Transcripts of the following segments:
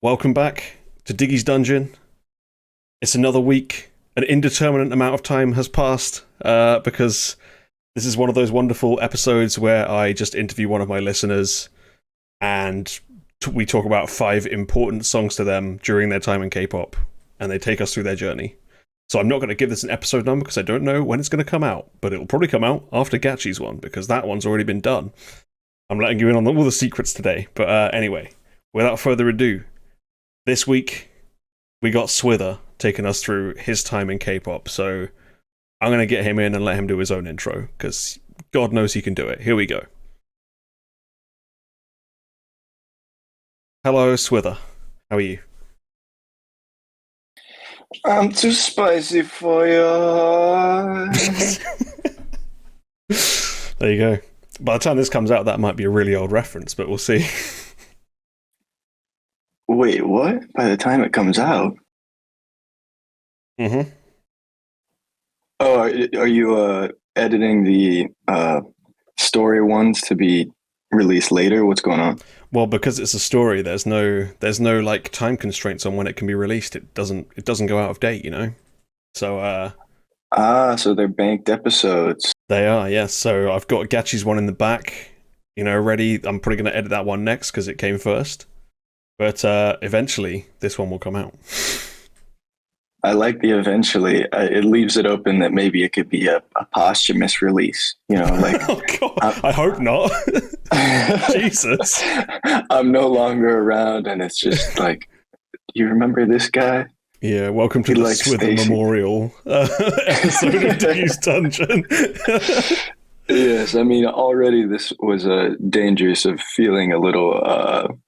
Welcome back to Diggy's Dungeon. It's another week. An indeterminate amount of time has passed because this is one of those wonderful episodes where I just interview one of my listeners and we talk about 5 important songs to them during their time in K-pop, and they take us through their journey. So I'm not going to give this an episode number because I don't know when it's going to come out, but it'll probably come out after Gachi's one because that one's already been done. I'm letting you in on all the secrets today, but anyway, without further ado, this week, we got Swither taking us through his time in K-pop, so I'm going to get him in and let him do his own intro, because God knows he can do it. Here we go. Hello, Swither. How are you? I'm too spicy for you. There you go. By the time this comes out, that might be a really old reference, but we'll see. Wait, what? By the time it comes out? Mm-hmm. Oh, are you editing the story ones to be released later? What's going on? Well, because it's a story, there's no like time constraints on when it can be released. It doesn't go out of date, you know. So so they're banked episodes. they are, yes. So I've got Gachi's one in the back, ready. I'm probably going to edit that one next because it came first. But eventually, this one will come out. I like the eventually. It leaves it open that maybe it could be a posthumous release. Like Oh God, I hope not. Jesus. I'm no longer around, and it's just like, you remember this guy? Yeah, welcome to the Swither Stayc. Memorial episode of Diggy's Dungeon. Yes, I mean, already this was dangerous of feeling a little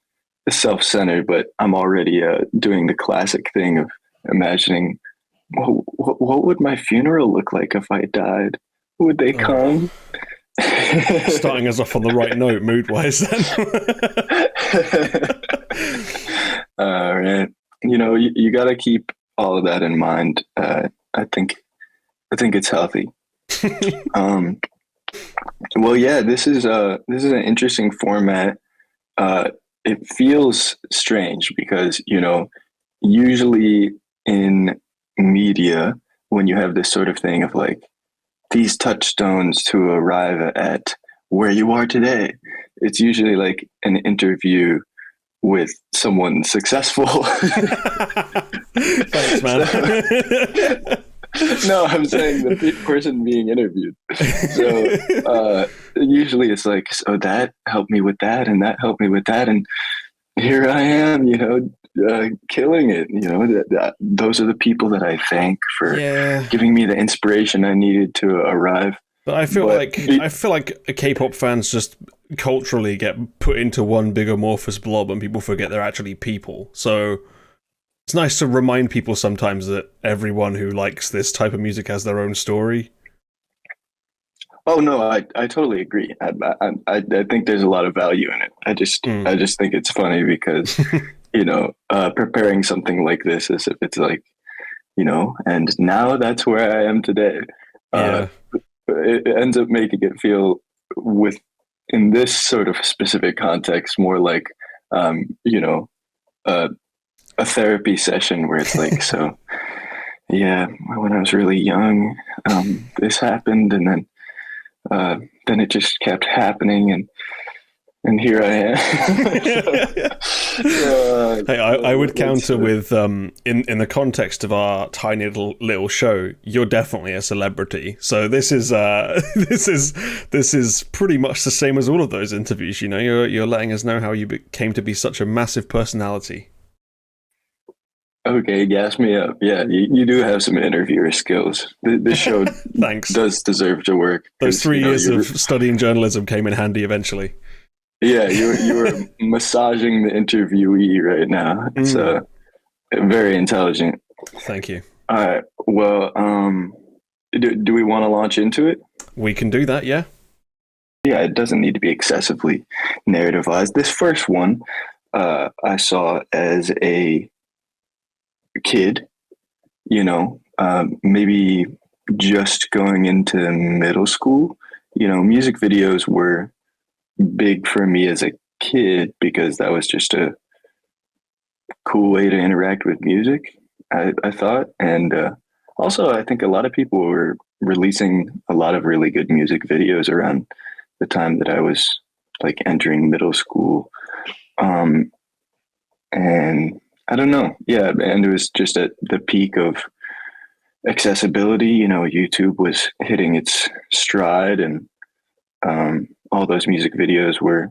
self-centered, but I'm already doing the classic thing of imagining, what would my funeral look like if I died? Would they come? Starting us off on the right note, mood-wise, then. All right. You got to keep all of that in mind. I think it's healthy. Well, yeah, this is an interesting format. It feels strange because, usually in media, when you have this sort of thing of like these touchstones to arrive at where you are today, it's usually like an interview with someone successful. Thanks, man. No, I'm saying the person being interviewed. So usually it's like, so that helped me with that, and that helped me with that, and here I am, killing it. Those are the people that I thank for giving me the inspiration I needed to arrive. But I feel like K-pop fans just culturally get put into one big amorphous blob, and people forget they're actually people. So it's nice to remind people sometimes that everyone who likes this type of music has their own story. Oh no, I totally agree. I think there's a lot of value in it. I just think it's funny because preparing something like this as if it's like, and now that's where I am today. Yeah. It ends up making it feel in this sort of specific context more like a therapy session where it's like, so yeah, when I was really young, this happened, and then it just kept happening, and here I am. Hey, I would counter with in the context of our tiny little show, you're definitely a celebrity. So this is this is pretty much the same as all of those interviews. You're letting us know how you came to be such a massive personality. Okay, gas me up. Yeah, you do have some interviewer skills. This show Thanks. Does deserve to work. Those 3 years of studying journalism came in handy eventually. Yeah, you were massaging the interviewee right now. It's very intelligent. Thank you. All right. Well, do we want to launch into it? We can do that, yeah. Yeah, it doesn't need to be excessively narrativized. This first one, I saw as a kid, maybe just going into middle school. Music videos were big for me as a kid because that was just a cool way to interact with music, I thought. And also, I think a lot of people were releasing a lot of really good music videos around the time that I was like entering middle school. And I don't know. Yeah. And it was just at the peak of accessibility. You know, YouTube was hitting its stride, and all those music videos were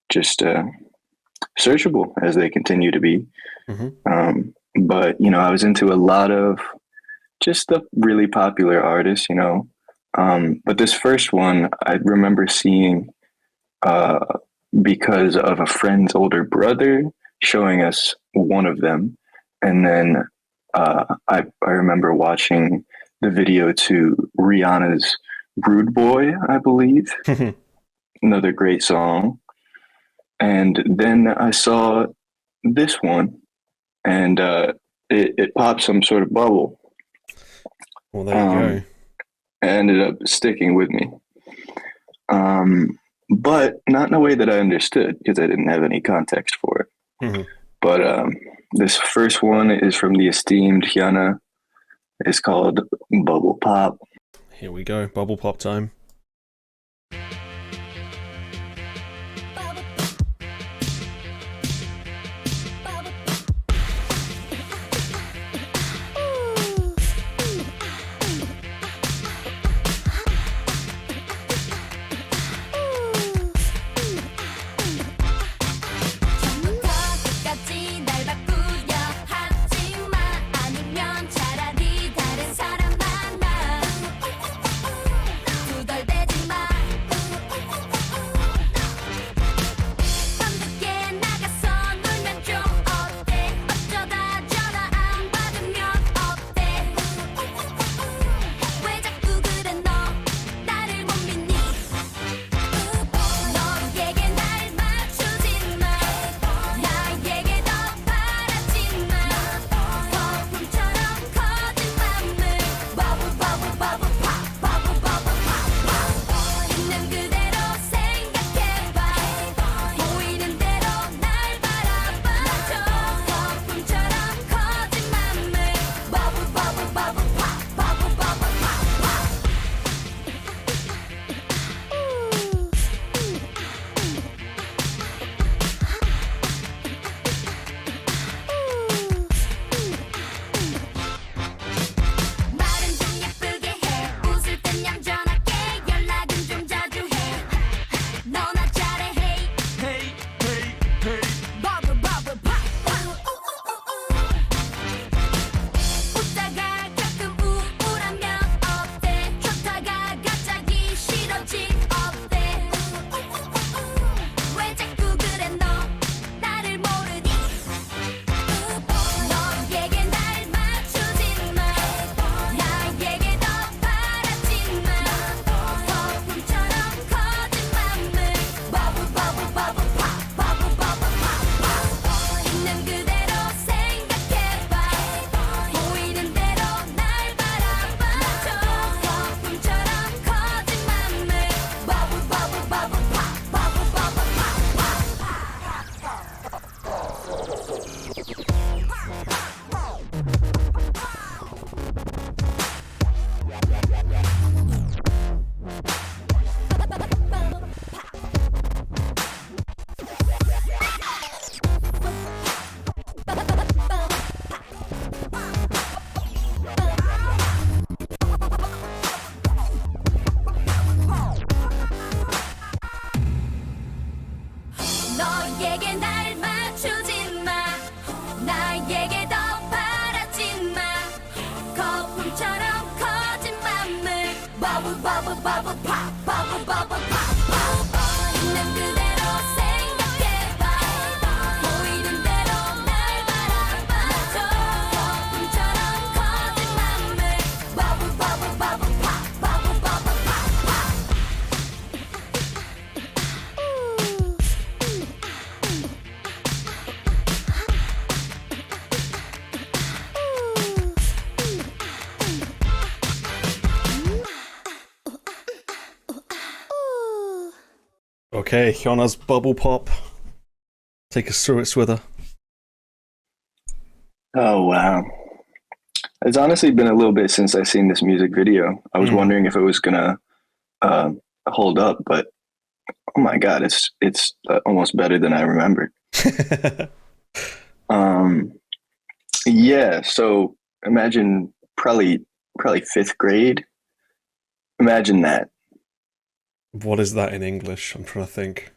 just searchable as they continue to be. But, you know, I was into a lot of just the really popular artists, you know. But this first one, I remember seeing because of a friend's older brother showing us one of them. And then I remember watching the video to Rihanna's Rude Boy, I believe. Another great song. And then I saw this one, and it popped some sort of bubble. Well, there you go. It ended up sticking with me. But not in a way that I understood, because I didn't have any context for it. But this first one is from the esteemed Hyuna. It's called Bubble Pop. Here we go, bubble pop time. Okay, Hyuna's Bubble Pop. Take us through it, Swither. Oh wow. It's honestly been a little bit since I've seen this music video. I was Mm. wondering if it was gonna uh, hold up, but oh my god, it's almost better than I remembered. Um, yeah, so imagine probably fifth grade. Imagine that. What is that in English? I'm trying to think.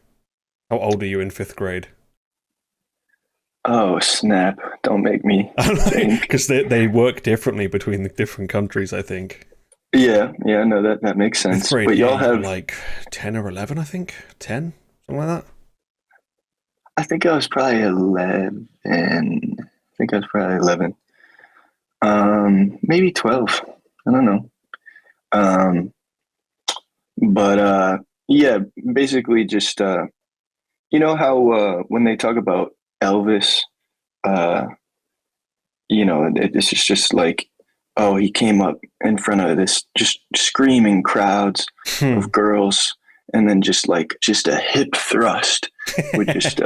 How old are you in fifth grade? Oh snap! Don't make me think. Because they work differently between the different countries, I think. Yeah, yeah, no, that makes Fifth sense. grade But here, y'all you were have. like 10 or 11, I think. 10? Something like that. I think I was probably 11. I think I was probably 11. Maybe 12. I don't know. Um, but yeah, basically just you know how when they talk about Elvis, uh, it's just like, oh, he came up in front of this just screaming crowds Hmm. of girls, and then just a hip thrust would just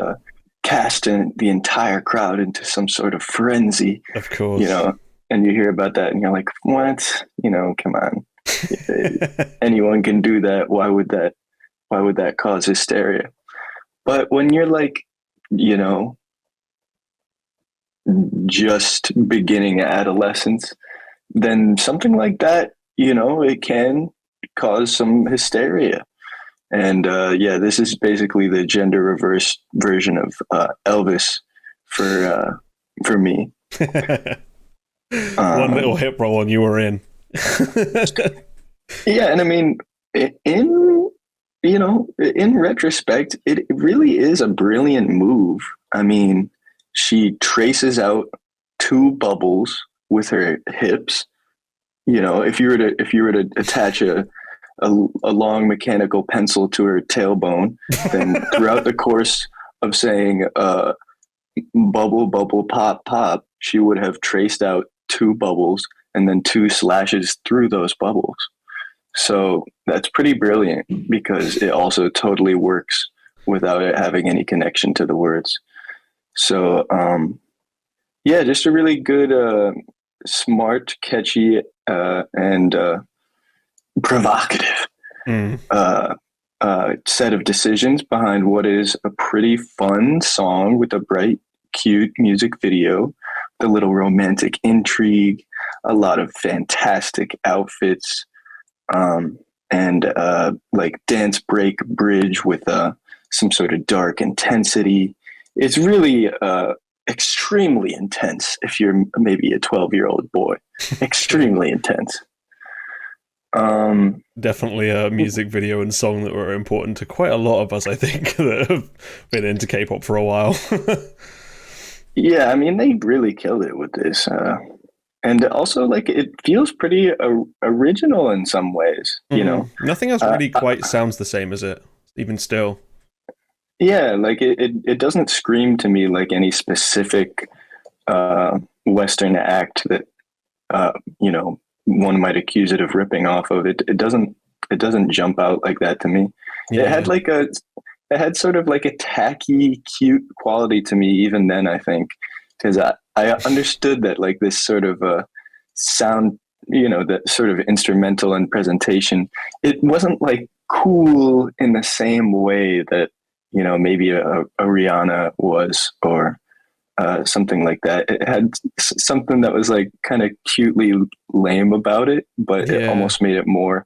cast the entire crowd into some sort of frenzy, Of you course. know. And you hear about that, and you're like, what? Come on. Anyone can do that. Why would that? Why would that cause hysteria? But when you're like, you know, just beginning adolescence, then something like that, it can cause some hysteria. And yeah, this is basically the gender reverse version of Elvis for me. One little Um, hip roll and you were in. yeah, and I mean, in in retrospect, it really is a brilliant move. I mean, she traces out two bubbles with her hips. If you were to attach a long mechanical pencil to her tailbone, then throughout the course of saying bubble bubble pop pop, she would have traced out two bubbles and then two slashes through those bubbles. So that's pretty brilliant because it also totally works without it having any connection to the words. So yeah, just a really good, smart, catchy, and provocative Mm. uh, set of decisions behind what is a pretty fun song with a bright, cute music video, the little romantic intrigue, a lot of fantastic outfits, and like dance break bridge with some sort of dark intensity. It's really extremely intense if you're maybe a 12-year-old boy. Extremely intense. Um, Definitely a music video and song that were important to quite a lot of us, I think, that have been into K-pop for a while. yeah, I mean, they really killed it with this. And also, like, it feels pretty original in some ways. Nothing else Uh, really quite sounds the same as it, even still. yeah, like it doesn't scream to me like any specific Western act that uh, you know one might accuse it of ripping off of. It doesn't jump out like that to me. It had Yeah. like a it had sort of like a tacky, cute quality to me even then. I think because I understood that like this sort of sound, that sort of instrumental and presentation. It wasn't like cool in the same way that maybe a Rihanna was or something like that. It had something that was like kind of cutely lame about it, but it Yeah. almost made it more Well,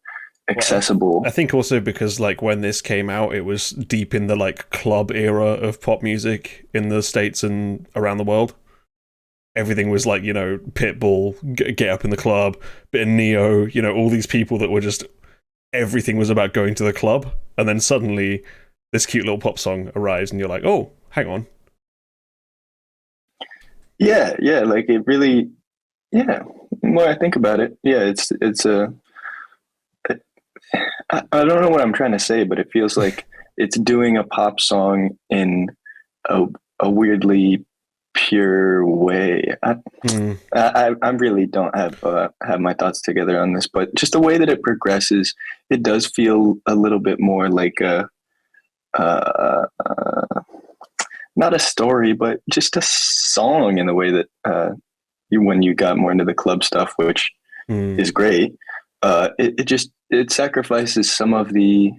I accessible. think also because like when this came out, it was deep in the like club era of pop music in the States and around the world. Everything was like, Pitbull, Get Up in the Club, bit of Neo, all these people that were just, everything was about going to the club. And then suddenly this cute little pop song arrives and you're like, oh, hang on. Yeah, yeah, like it really. Yeah, the more I think about it, yeah, it's a. I don't know what I'm trying to say, but it feels like it's doing a pop song in a a weirdly pure way. Mm, I really don't have my thoughts together on this, but just the way that it progresses, it does feel a little bit more like a not a story, but just a song in the way that when you got more into the club stuff, which is great. It sacrifices some of the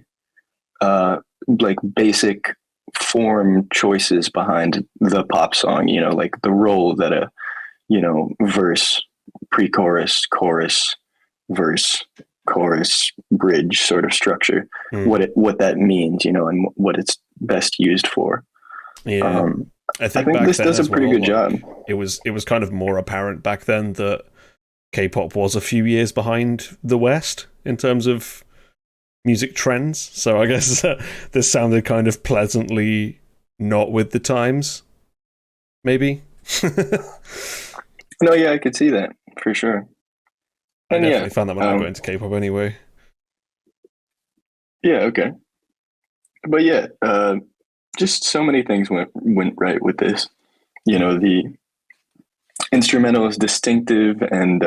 like basic form choices behind the pop song, like the role that a, verse, pre-chorus, chorus, verse, chorus, bridge sort of structure, what that means, and what it's best used for. Yeah. I think this does a pretty good job. It was kind of more apparent back then that K-pop was a few years behind the West in terms of music trends. So I guess this sounded kind of pleasantly not with the times, maybe. No, yeah, I could see that for sure. I definitely found that when I got into K-pop anyway. Yeah, okay. But yeah, just so many things went right with this. The instrumental is distinctive and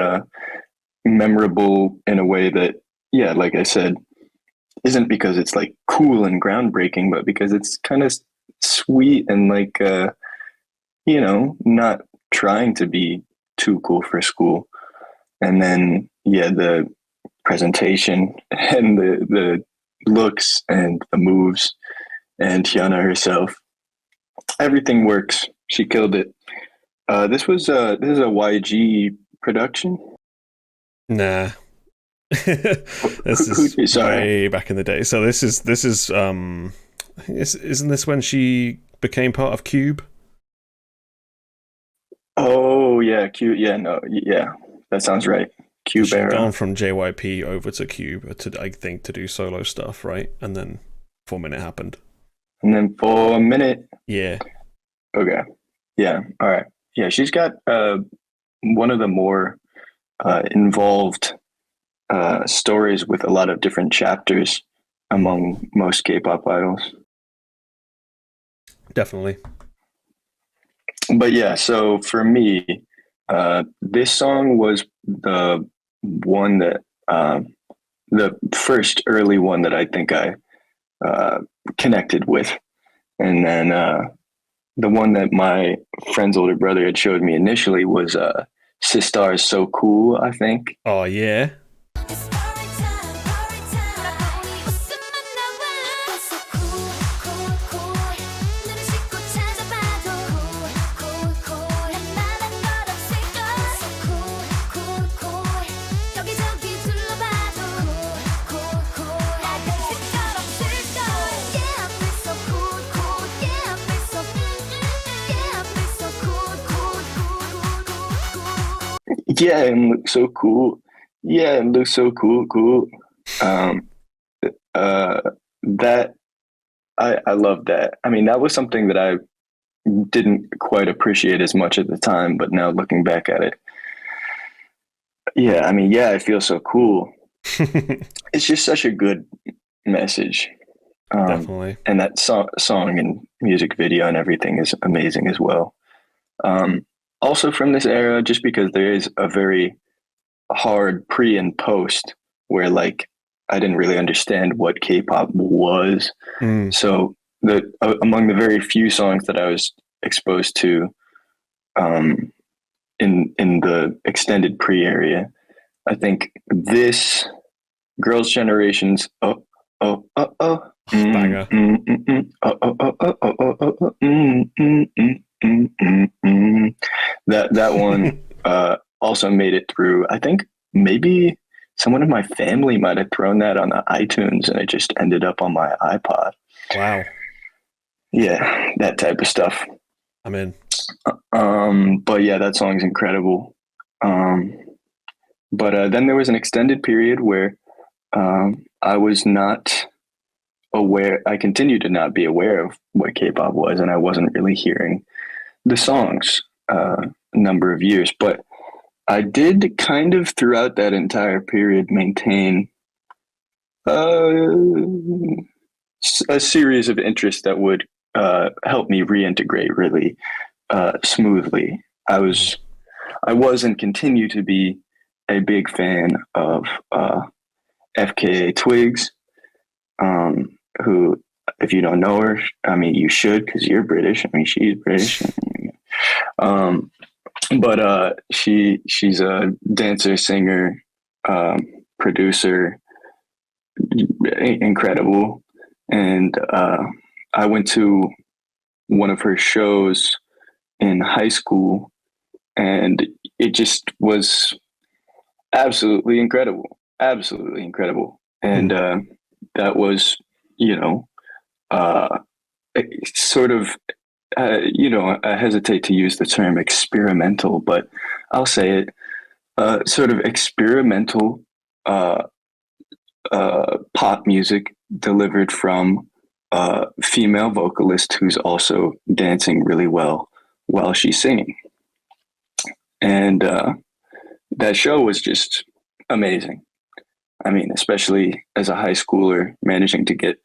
memorable in a way that, yeah, like I said, isn't because it's like cool and groundbreaking, but because it's kind of sweet and like, not trying to be too cool for school. And then, yeah, the presentation and the looks and the moves and Hyuna herself, everything works. She killed it. This is a YG production. Nah. This is way back in the day. So this is isn't this when she became part of Cube? Oh yeah, Cube. Yeah, no, yeah, that sounds right. Cube She'd era. gone from JYP over to Cube I think to do solo stuff, right? And then 4 Minute happened. And then 4 Minute. Yeah. Okay. Yeah. All right. Yeah, she's got one of the more involved stories with a lot of different chapters among most K-pop idols. Definitely. But yeah, so for me, this song was the one that the first early one that I think I connected with, and then the one that my friend's older brother had showed me initially was Sistar's So Cool, I think. Oh yeah. Yeah, and look so cool. Yeah, and look so cool. That I love that. I mean, that was something that I didn't quite appreciate as much at the time, but now looking back at it, yeah, I mean, yeah, I feel so cool. It's just such a good message. Definitely. And that song and music video and everything is amazing as well. Also from this era, just because there is a very hard pre and post where like I didn't really understand what K-pop was. So among the very few songs that I was exposed to in the extended pre area, I think this Girls' Generation's banger. That one also made it through. I think maybe someone in my family might have thrown that on the iTunes and it just ended up on my iPod. Wow. Yeah, that type of stuff. I'm in. But yeah, that song's incredible. But then there was an extended period where I was not aware. I continued to not be aware of what K-pop was, and I wasn't really hearing the songs a number of years. But I did kind of throughout that entire period maintain a series of interests that would help me reintegrate really smoothly. I was and continue to be a big fan of FKA Twigs, who, if you don't know her, I mean, you should, because you're British. I mean, she's British. but she's a dancer, singer, producer, incredible. And I went to one of her shows in high school, and it just was absolutely incredible. And that was, you know, uh, sort of, I hesitate to use the term experimental, but I'll say it, sort of experimental uh, pop music delivered from a female vocalist who's also dancing really well while she's singing. And that show was just amazing. I mean, especially as a high schooler, managing to get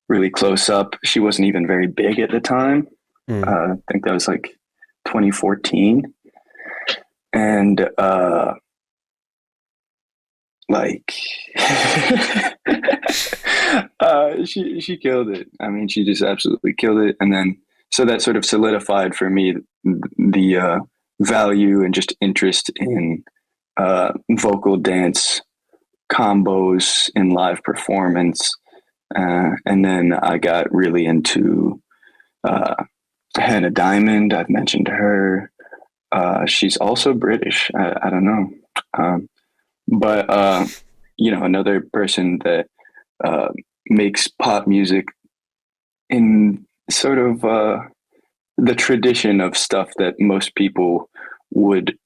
really close up. She wasn't even very big at the time. I think that was like 2014. And like she killed it. I mean, she just absolutely killed it. And then so that sort of solidified for me the value and just interest in vocal dance combos in live performance. And then I got really into uh, Hannah Diamond. I've mentioned her. She's also British. I don't know. But another person that uh, makes pop music in sort of the tradition of stuff that most people would,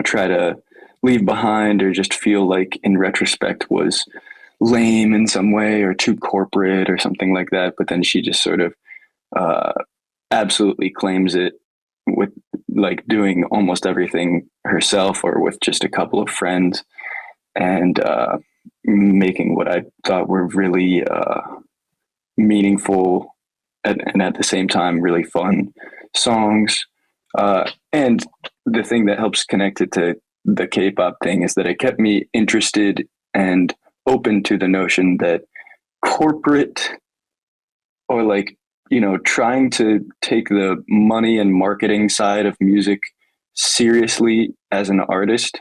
try to leave behind or just feel like in retrospect was lame in some way or too corporate or something like that. But then she just sort of uh, absolutely claims it with like doing almost everything herself or with just a couple of friends and making what I thought were really meaningful and at the same time really fun songs. And the thing that helps connect it to the K-pop thing is that it kept me interested and open to the notion that corporate or like trying to take the money and marketing side of music seriously as an artist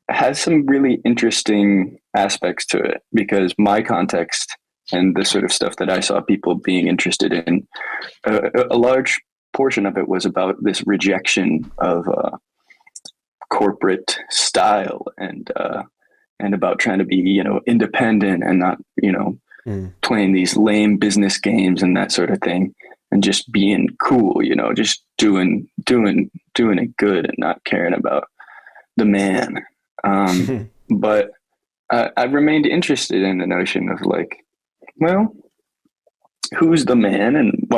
has some really interesting aspects to it because my context and the sort of stuff that I saw people being interested in, a large portion of it was about this rejection of corporate style and about trying to be independent and not playing these lame business games and that sort of thing and just being cool, just doing it good and not caring about the man. But I remained interested in the notion of like, well, who's the man and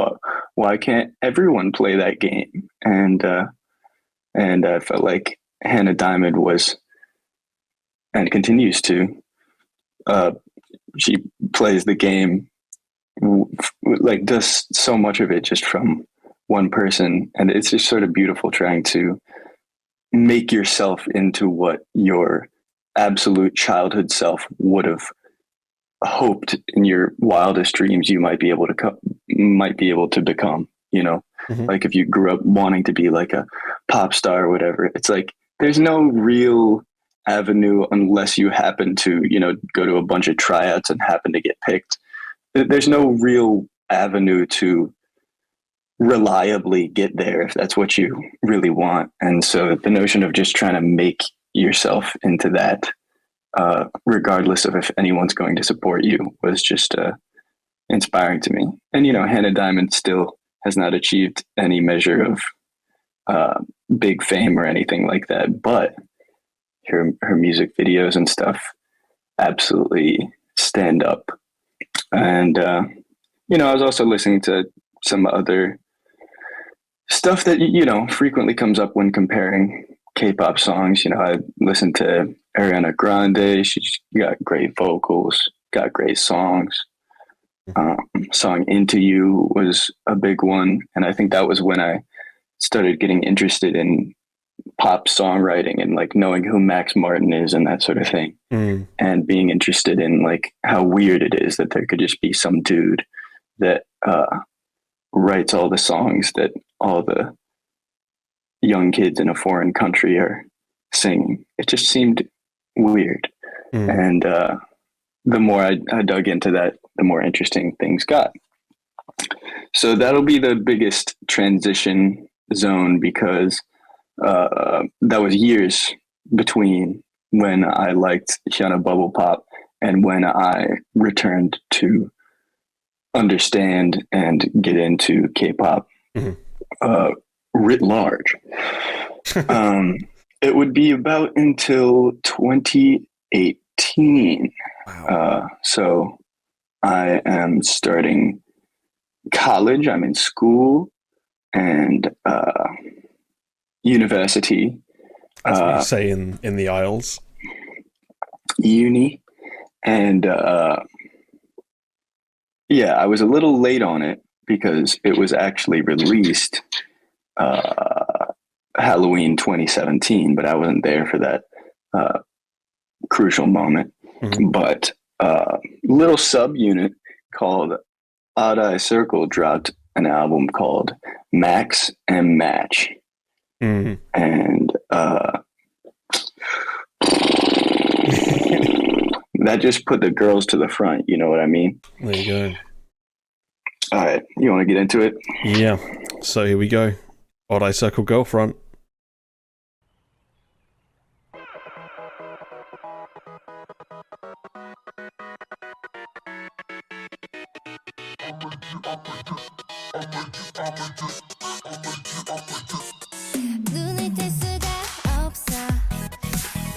why can't everyone play that game? And I felt like Hannah Diamond was and continues to she plays the game like does so much of it just from one person, and it's just sort of beautiful trying to make yourself into what your absolute childhood self would have hoped in your wildest dreams you might be able to become. Like if you grew up wanting to be like a pop star or whatever, it's like there's no real avenue unless you happen to go to a bunch of tryouts and happen to get picked. There's no real avenue to reliably get there if that's what you really want. And so the notion of just trying to make yourself into that, regardless of if anyone's going to support you, was just inspiring to me. And Hannah Diamond still has not achieved any measure of big fame or anything like that, but her music videos and stuff absolutely stand up. And I was also listening to some other stuff that frequently comes up when comparing K-pop songs. I listened to Ariana Grande. She's got great vocals, got great songs. Song Into You was a big one, and I think that was when I started getting interested in pop songwriting and like knowing who Max Martin is and that sort of thing, and being interested in like how weird it is that there could just be some dude that writes all the songs that all the young kids in a foreign country are singing. It just seemed weird. And the more I dug into that, the more interesting things got. So that'll be the biggest transition zone because that was years between when I liked Hyuna Bubble Pop and when I returned to understand and get into K-pop writ large. It would be about until 2018. Wow. So I am starting college. I'm in school and university. As we say in the Isles. Uni. And yeah, I was a little late on it because it was actually released Halloween 2017, but I wasn't there for that crucial moment. But little subunit called Odd Eye Circle dropped an album called Max and Match. And that just put the girls to the front, you know what I mean? There you go. All right, you want to get into it? Yeah, so here we go. Odd Eye Circle Girlfront. 눈을 뗄 수가 없어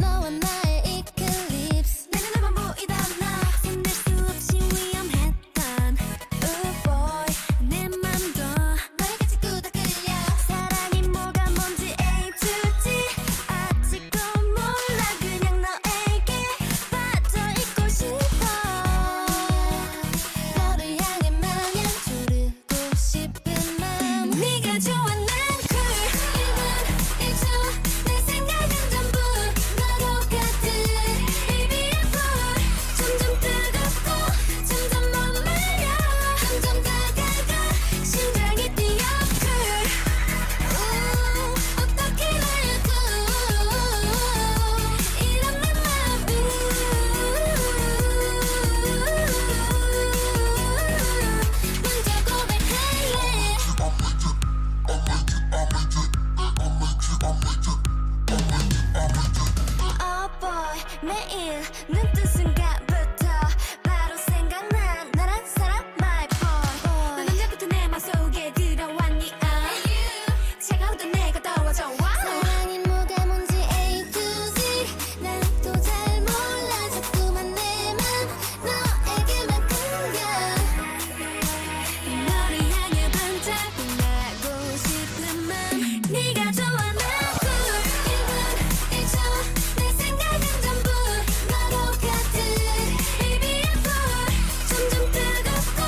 너와 나의 이클립스 내가 너만 보이던 너 손댈 수 없이 위험했던 Ooh boy 내 맘도 너에게 자꾸 다 끌려 사랑이 뭐가 뭔지 A to Z 아직도 몰라 그냥 너에게 빠져 있고 싶어 너를 향해 마냥 조르고 싶은 맘 네가 좋아 난 cool 1분 1초 내 생각은 전부 너로 가득 Baby I'm full 점점 뜨겁고 점점 머물러 점점 다가가 심장이 뛰어 cool 어떻게 말고 이런 내 맘 먼저 고백할래 Oh boy 매일 눈 뜬 순간부터 바로 생각난 나란 사람 my boy 넌 언제부터 내 맘속에 들어왔니 차가우던 내가 더워 좋아 사랑이 뭐가 뭔지 A to Z 나도 잘 몰라 자꾸만 내 맘 너에게만 끊겨 너를 향해 반짝빛나고 싶은 맘 네가 좋아 난 cool 1분 1초 내 생각은 전부 너로 가득 Baby I'm full 점점 뜨겁고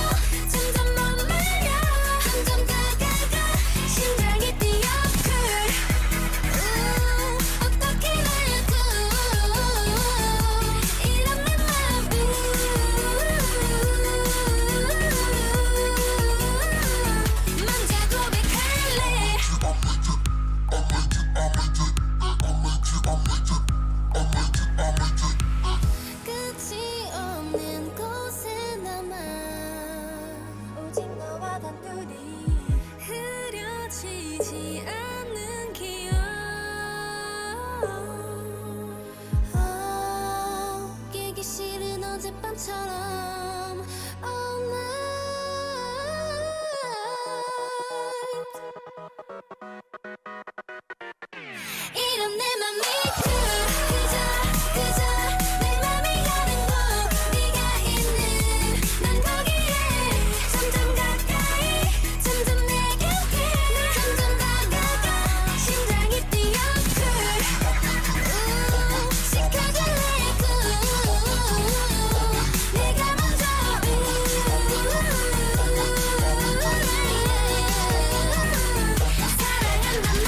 점점 머물러 점점 다가가 심장이 뛰어 cool 어떻게 말고 이런 내 맘 먼저 고백할래 끝이 없는 곳에 남아 오직 너와 단둘이 흐려지지 않는 기억 깨기 싫은 어젯밤처럼 all night 이런 내 맘이 그저 내 맘이 가는 곳 네가 있는 난 거기에 점점 가까이 점점 내 곁에 점점 다가가 심장이 뛰어 cool 시켜줄래 내가 먼저 사랑한단 말해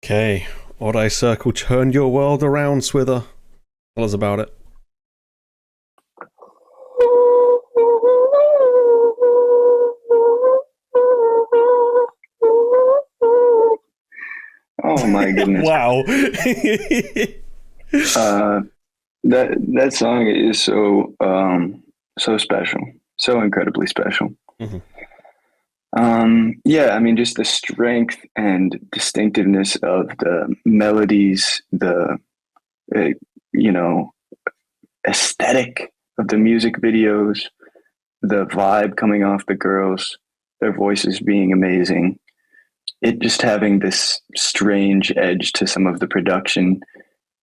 Okay, Odd Eye Circle turned your world around, Swither. Tell us about it. Oh my goodness. Wow. That song is so so special, so incredibly special. Mhm. Yeah, I mean, just the strength and distinctiveness of the melodies, the uh, you know aesthetic of the music videos, the vibe coming off the girls, their voices being amazing, it just having this strange edge to some of the production.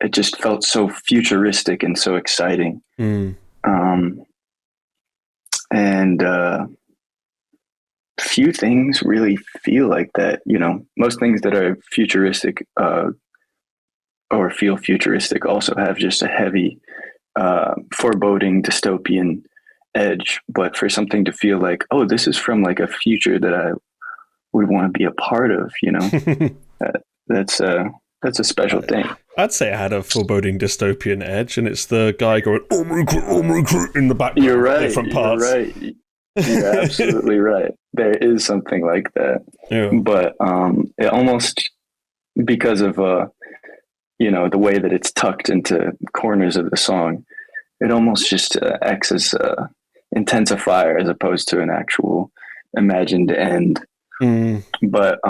It just felt so futuristic and so exciting. Mm. And few things really feel like that. Most things that are futuristic or feel futuristic also have just a heavy, foreboding, dystopian edge. But for something to feel like, oh, this is from like a future that I would want to be a part of, that's a special thing. I'd say it had a foreboding dystopian edge, and it's the guy going, oh my God, in the background. You're right. Different parts. You're right. You're absolutely right. There is something like that. Yeah. But it almost, because of the way that it's tucked into corners of the song, it almost just acts as a intensifier as opposed to an actual imagined end. Mm. But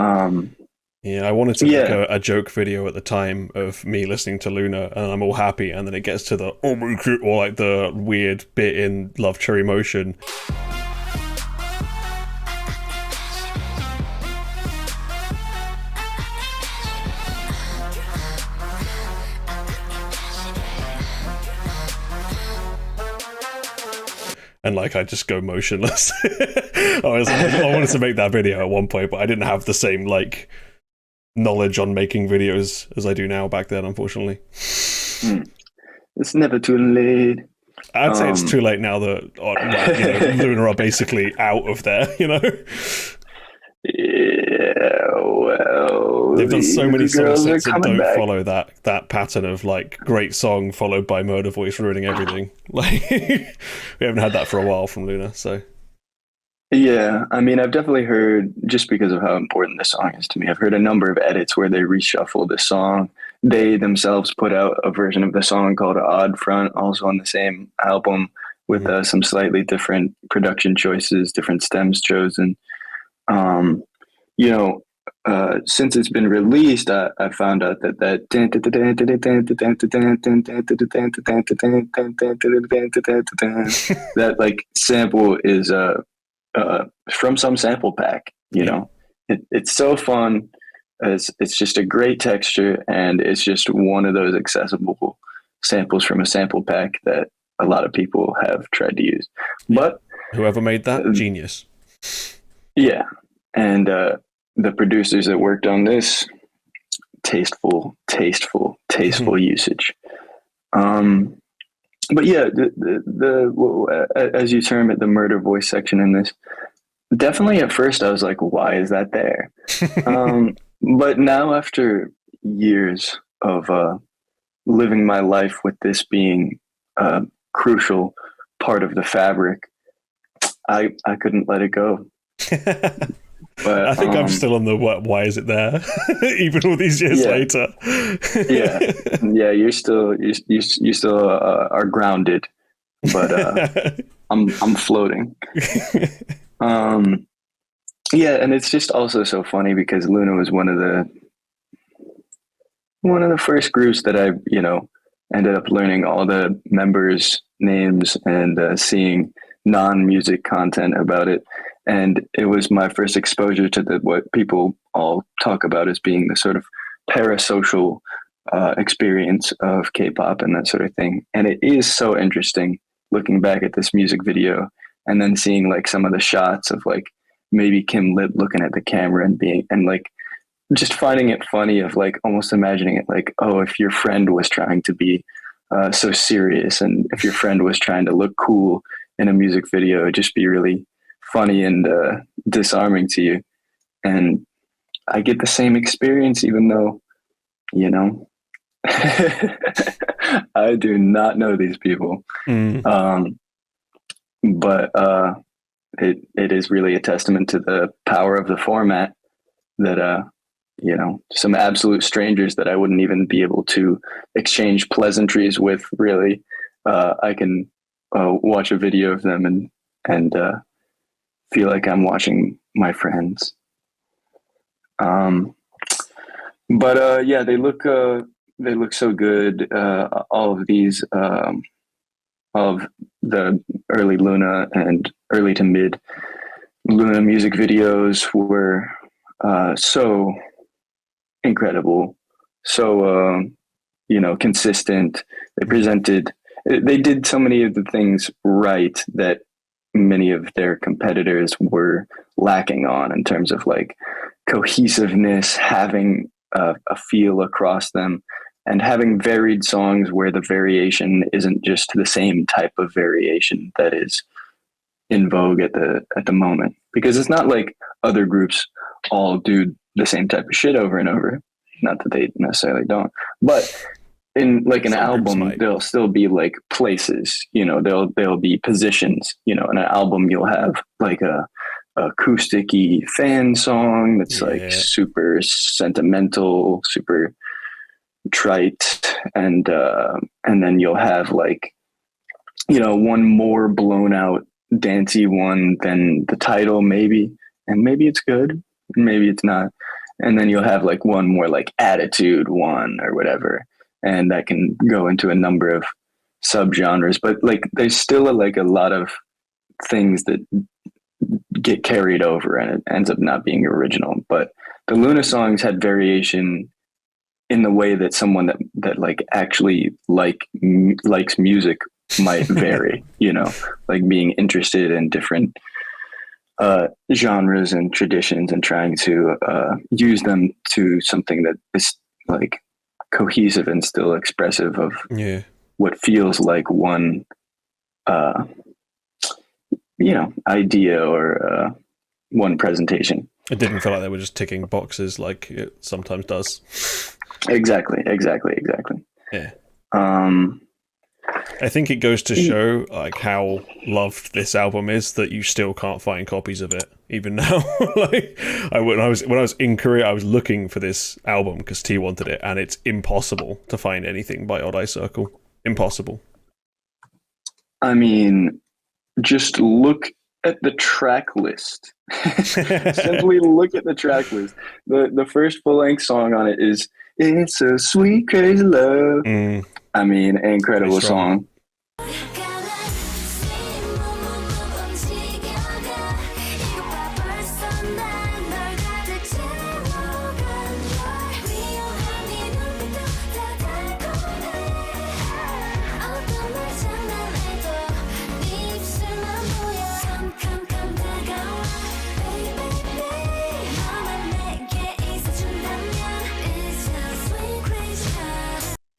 yeah, I wanted to make a joke video at the time of me listening to Luna, and I'm all happy, and then it gets to the oh my God, or like the weird bit in Love Cherry Motion. And like I just go motionless. I wanted to make that video at one point, but I didn't have the same like knowledge on making videos as I do now back then, unfortunately. It's never too late. I'd say it's too late now that Luna are basically out of there, Yeah, well, they've done so many songs that don't back. follow that pattern of like great song followed by murder voice ruining everything. Like we haven't had that for a while from Luna, so. Yeah, I mean, I've definitely heard, just because of how important this song is to me, I've heard a number of edits where they reshuffle the song. They themselves put out a version of the song called Odd Front, also on the same album, with some slightly different production choices, different stems chosen. Since it's been released, I found out that that like sample is from some sample pack. It's so fun. It's just a great texture, and it's just one of those accessible samples from a sample pack that a lot of people have tried to use. But whoever made that, genius. Yeah, and the producers that worked on this, tasteful usage. But yeah, the as you term it, the murder voice section in this, definitely at first I was like, why is that there? But now, after years of living my life with this being a crucial part of the fabric, I couldn't let it go. But I think I'm still on the why is it there, even all these years later. yeah, you still are grounded, but I'm floating. Yeah, and it's just also so funny because Luna was one of the first groups that I ended up learning all the members' names and seeing non-music content about it. And it was my first exposure to what people all talk about as being the sort of parasocial experience of K-pop and that sort of thing. And it is so interesting looking back at this music video and then seeing like some of the shots of like maybe Kim Lip looking at the camera and like just finding it funny of like almost imagining it like, oh, if your friend was trying to be so serious and if your friend was trying to look cool in a music video, it'd just be really funny and disarming to you. And I get the same experience, even though, I do not know these people. But it is really a testament to the power of the format that some absolute strangers that I wouldn't even be able to exchange pleasantries with, really. I can watch a video of them and feel like I'm watching my friends. But yeah, they look so good. All of these of the early Luna and early to mid Luna music videos were so incredible, so consistent. They did so many of the things right that many of their competitors were lacking on, in terms of like cohesiveness, having a feel across them, and having varied songs where the variation isn't just the same type of variation that is in vogue at the moment. Because it's not like other groups all do the same type of shit over and over. Not that they necessarily don't, but in like an album, there'll still be like places, there'll be positions, in an album you'll have like a acoustic-y fan song that's like super sentimental, super trite, and then you'll have like, one more blown out dancey one than the title, maybe, and maybe it's good, maybe it's not. And then you'll have like one more like attitude one or whatever. And that can go into a number of subgenres, but like there's still like a lot of things that get carried over and it ends up not being original. But the Luna songs had variation in the way that someone that like actually likes music might vary, like being interested in different genres and traditions and trying to use them to something that is like cohesive and still expressive of what feels like one idea or one presentation. It didn't feel like they were just ticking boxes like it sometimes does. Exactly. Yeah. I think it goes to show like how loved this album is that you still can't find copies of it even now. Like when I was in Korea, I was looking for this album because T wanted it, and it's impossible to find anything by Odd Eye Circle. Impossible. I mean, just look at the track list. Simply look at the track list. The first full-length song on it is "It's a Sweet Crazy Love." I mean, incredible song.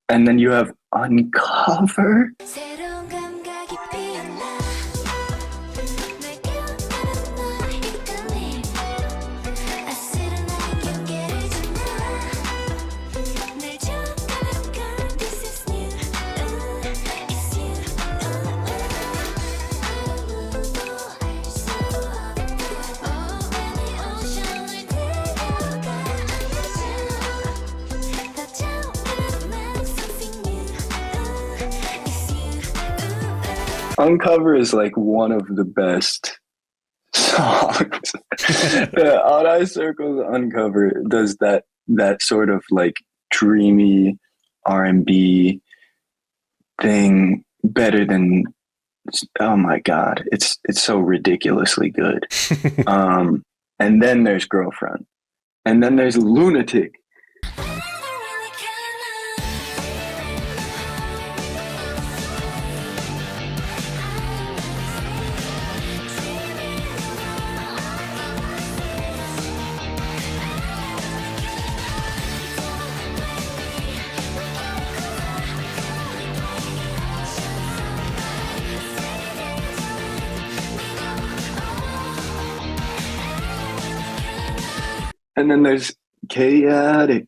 And then you have Uncover. Uncover is like one of the best songs. The Odd Eye Circle's Uncover does that sort of like dreamy R&B thing better than, oh my God, it's so ridiculously good. And then there's Girlfriend. And then there's Lunatic. And then there's Chaotic.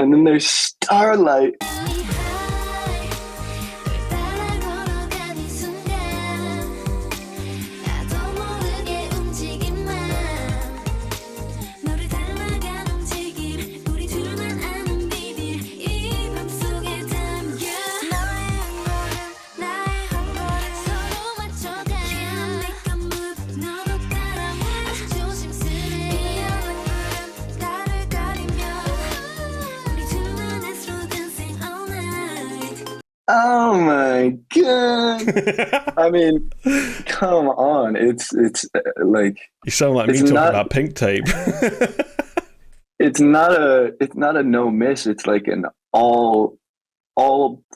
And then there's Starlight. Oh my god! I mean, come on! It's like You sound like me talking about Pink Tape. it's not a no miss. It's like an all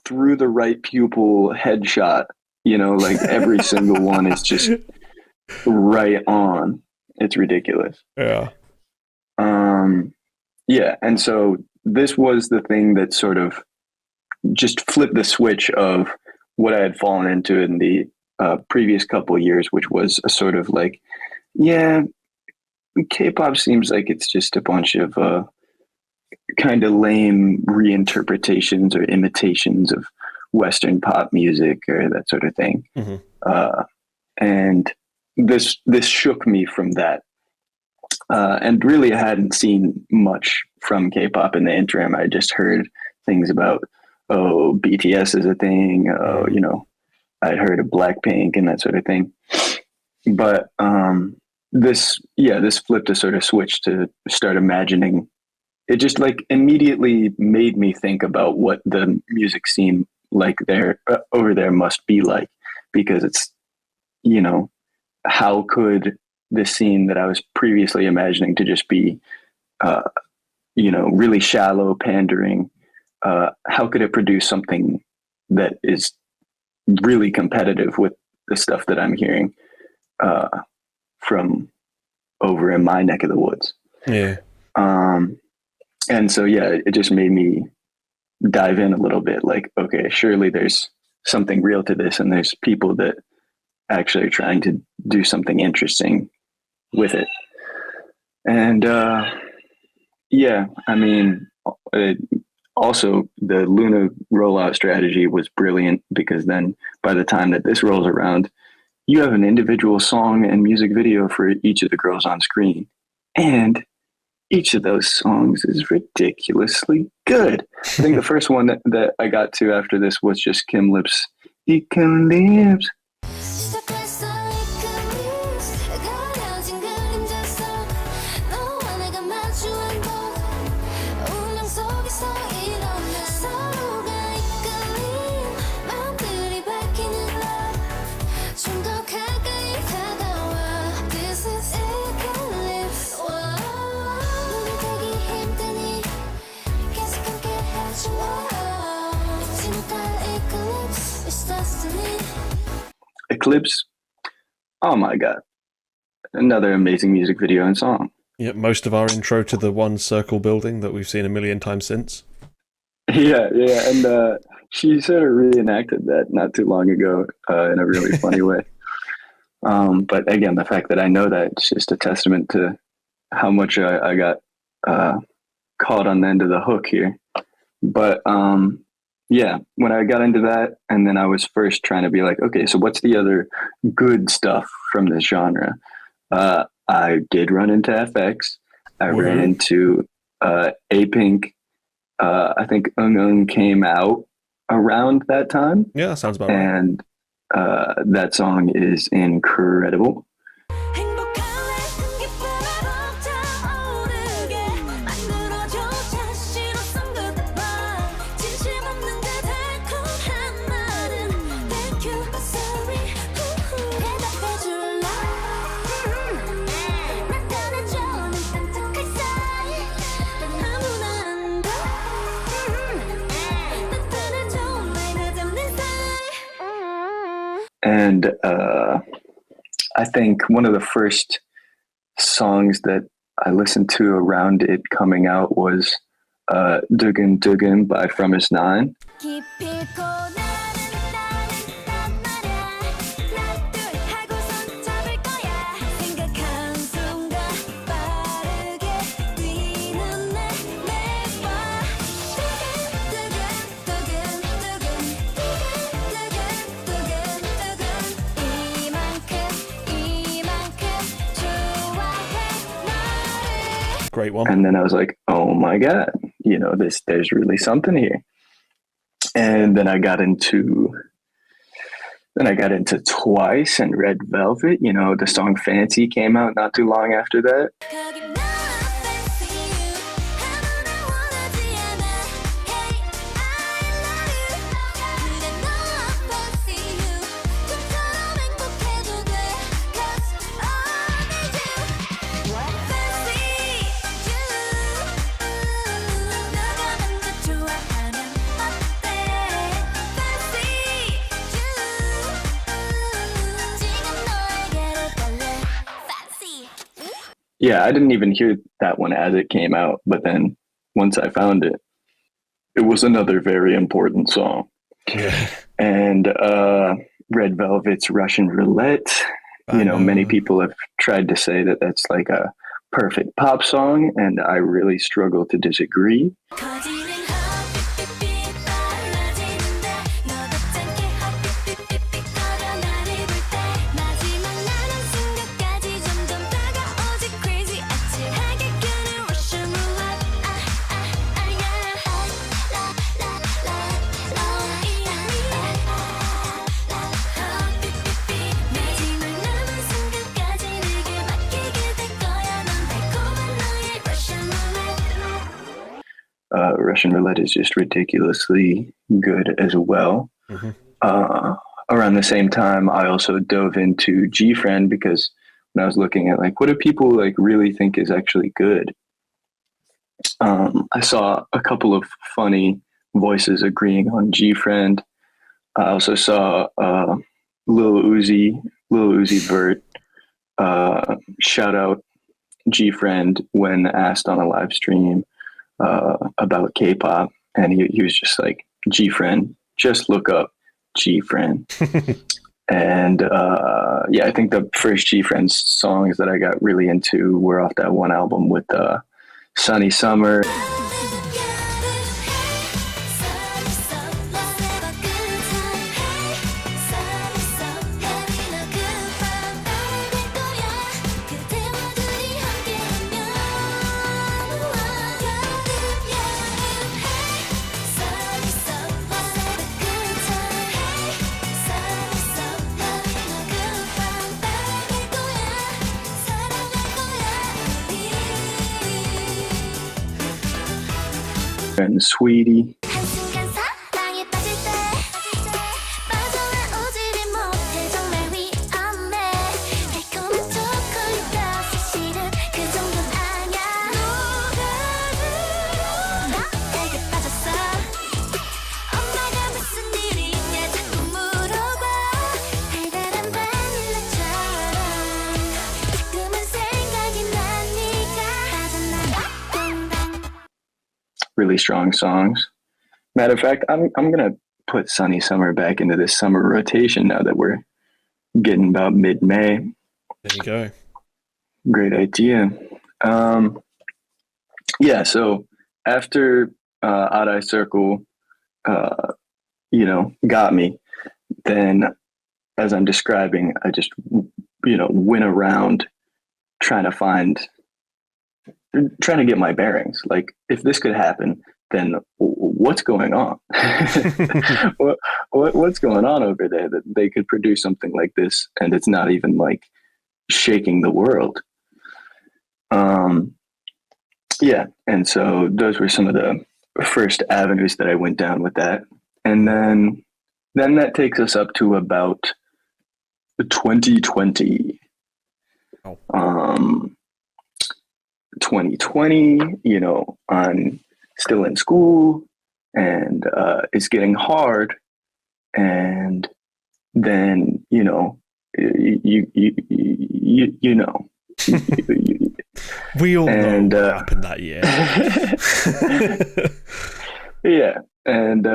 through the right pupil headshot. You know, like every single one is just right on. It's ridiculous. Yeah. Yeah, and so this was the thing that sort of just flipped the switch of what I had fallen into in the previous couple of years, which was a sort of like, yeah, K-pop seems like it's just a bunch of kind of lame reinterpretations or imitations of Western pop music or that sort of thing. Mm-hmm. And this shook me from that. And really, I hadn't seen much from K-pop in the interim. I just heard things about, oh, BTS is a thing. Oh, you know, I'd heard of Blackpink and that sort of thing. But this flipped a sort of switch to start imagining. It just like immediately made me think about what the music scene like there over there must be like, because it's, you know, how could this scene that I was previously imagining to just be, you know, really shallow pandering, how could it produce something that is really competitive with the stuff that I'm hearing from over in my neck of the woods? Yeah. And so, yeah, it just made me dive in a little bit. Like, okay, surely there's something real to this, and there's people that actually are trying to do something interesting with it. And yeah, I mean, also the Luna rollout strategy was brilliant, because then by the time that this rolls around, you have an individual song and music video for each of the girls on screen. And each of those songs is ridiculously good. I think the first one that I got to after this was just Kim Lip's Eclipse. Eclipse, oh my god, another amazing music video and song. Yeah, most of our intro to the one circle building that we've seen a million times since. Yeah, and she sort of reenacted that not too long ago in a really funny way. But again, the fact that I know that, it's just a testament to how much I got caught on the end of the hook here. But yeah, when I got into that, and then I was first trying to be like, okay, so what's the other good stuff from this genre? I did run into FX. I ran into A-Pink. I think Ung came out around that time. Yeah, that sounds about right. And that song is incredible. And I think one of the first songs that I listened to around it coming out was Dugan Dugan by From Is 9. Great one. And then I was like, oh my God, there's really something here. And then I got into Twice and Red Velvet. The song Fancy came out not too long after that. Yeah, I didn't even hear that one as it came out, but then once I found it, it was another very important song. Yeah. And Red Velvet's Russian Roulette, many people have tried to say that that's like a perfect pop song, and I really struggle to disagree. Russian Roulette is just ridiculously good as well. Mm-hmm. Around the same time, I also dove into G-Friend because when I was looking at like, what do people like really think is actually good? I saw a couple of funny voices agreeing on G-Friend. I also saw Lil Uzi Vert shout out G-Friend when asked on a live stream about K-pop, and he was just like, G-Friend, just look up G-Friend. And I think the first G-Friend songs that I got really into were off that one album with Sunny Summer. And Sweetie. Really strong songs. Matter of fact, I'm gonna put Sunny Summer back into this summer rotation now that we're getting about mid-May. There you go. Great idea. So after Odd Eye Circle, got me, then as I'm describing, I just, went around trying to get my bearings. Like, if this could happen, then what's going on? What's going on over there that they could produce something like this and it's not even like shaking the world? And so those were some of the first avenues that I went down with that. And then that takes us up to about 2020. Oh. 2020, I'm still in school and it's getting hard. And then, you know. We all know what happened that year. Yeah. And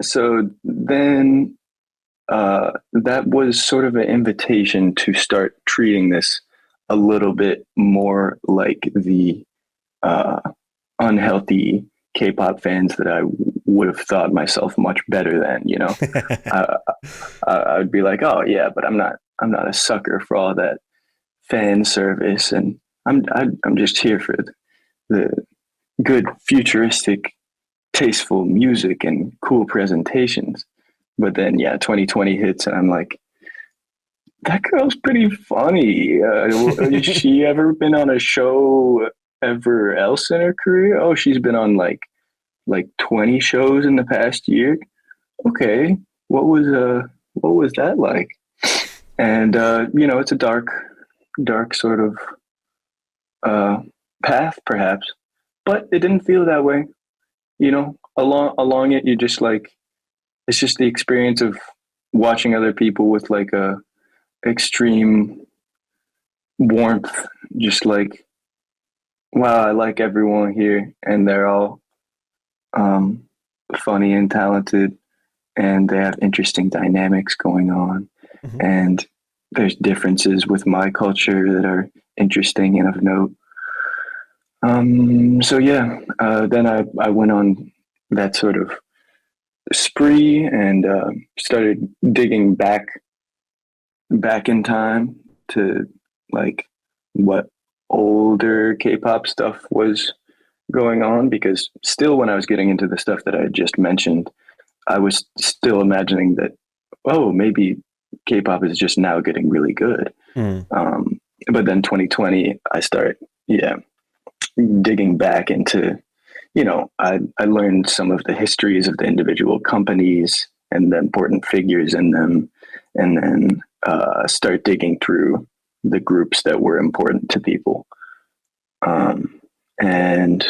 so then that was sort of an invitation to start treating this a little bit more like the unhealthy K-pop fans that I would have thought myself much better than, you know. I would be like, oh yeah, but I'm not a sucker for all that fan service, and I'm just here for the good futuristic, tasteful music and cool presentations. But then, yeah, 2020 hits, and I'm like, that girl's pretty funny. Has she ever been on a show ever else in her career? Oh, she's been on like 20 shows in the past year. Okay, what was that like? And it's a dark sort of path, perhaps, but it didn't feel that way. Along it, you just like, it's just the experience of watching other people with like a extreme warmth, just like, wow, I like everyone here, and they're all funny and talented, and they have interesting dynamics going on. Mhm. And there's differences with my culture that are interesting and of note. So yeah, then I went on that sort of spree and started digging back in time to like what older K-pop stuff was going on, because still when I was getting into the stuff that I had just mentioned, I was still imagining that, oh, maybe K-pop is just now getting really good. Mm. But then 2020, I start, digging back into, I learned some of the histories of the individual companies and the important figures in them, and then start digging through the groups that were important to people. And,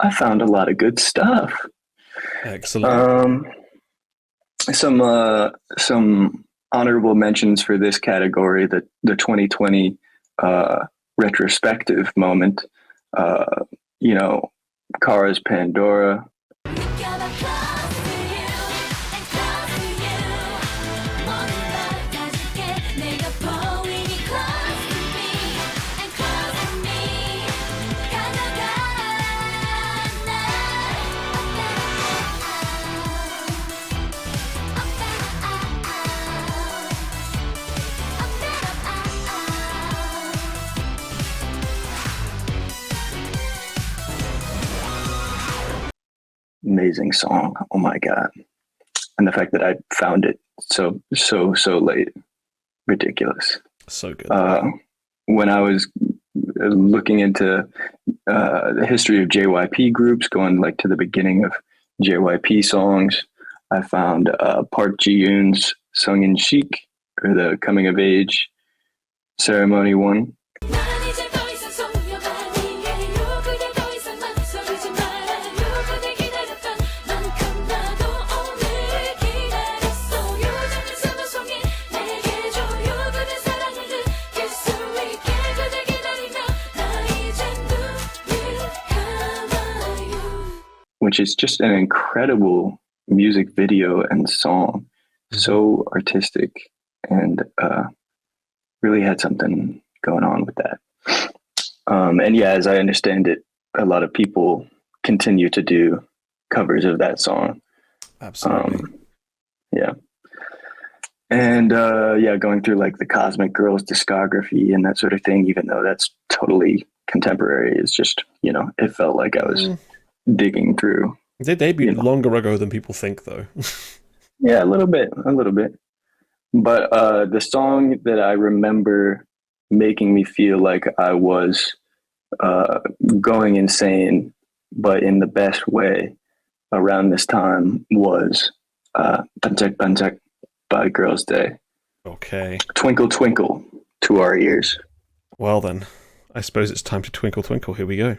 I found a lot of good stuff. Excellent. Some honorable mentions for this category, the 2020 retrospective moment. Kara's Pandora. Amazing song. Oh my God. And the fact that I found it so late. Ridiculous. So good. When I was looking into the history of JYP groups, going like to the beginning of JYP songs, I found Park Ji-yoon's Sung in Chic, or the coming of age ceremony one. Which is just an incredible music video and song. So artistic, and really had something going on with that. And yeah, as I understand it, a lot of people continue to do covers of that song. Absolutely. Yeah. And going through like the Cosmic Girls discography and that sort of thing, even though that's totally contemporary, it's just, it felt like I was digging through. They debuted longer ago than people think, though. Yeah, a little bit. But the song that I remember making me feel like I was going insane, but in the best way, around this time was Bantek Bantek by Girls' Day. Okay. Twinkle Twinkle to our ears. Well then, I suppose it's time to Twinkle Twinkle. Here we go.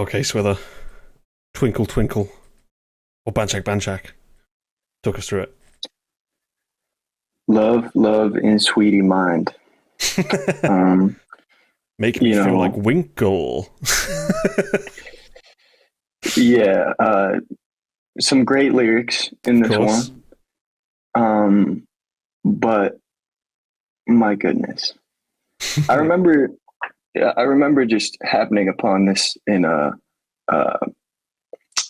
okay, Swither. Twinkle, Twinkle. Or Banchak, Banchak. Talk us through it. Love, love in sweetie mind. Make me you feel know, like Winkle. yeah, some great lyrics in Of this course. one. But my goodness, I remember, I remember just happening upon this in a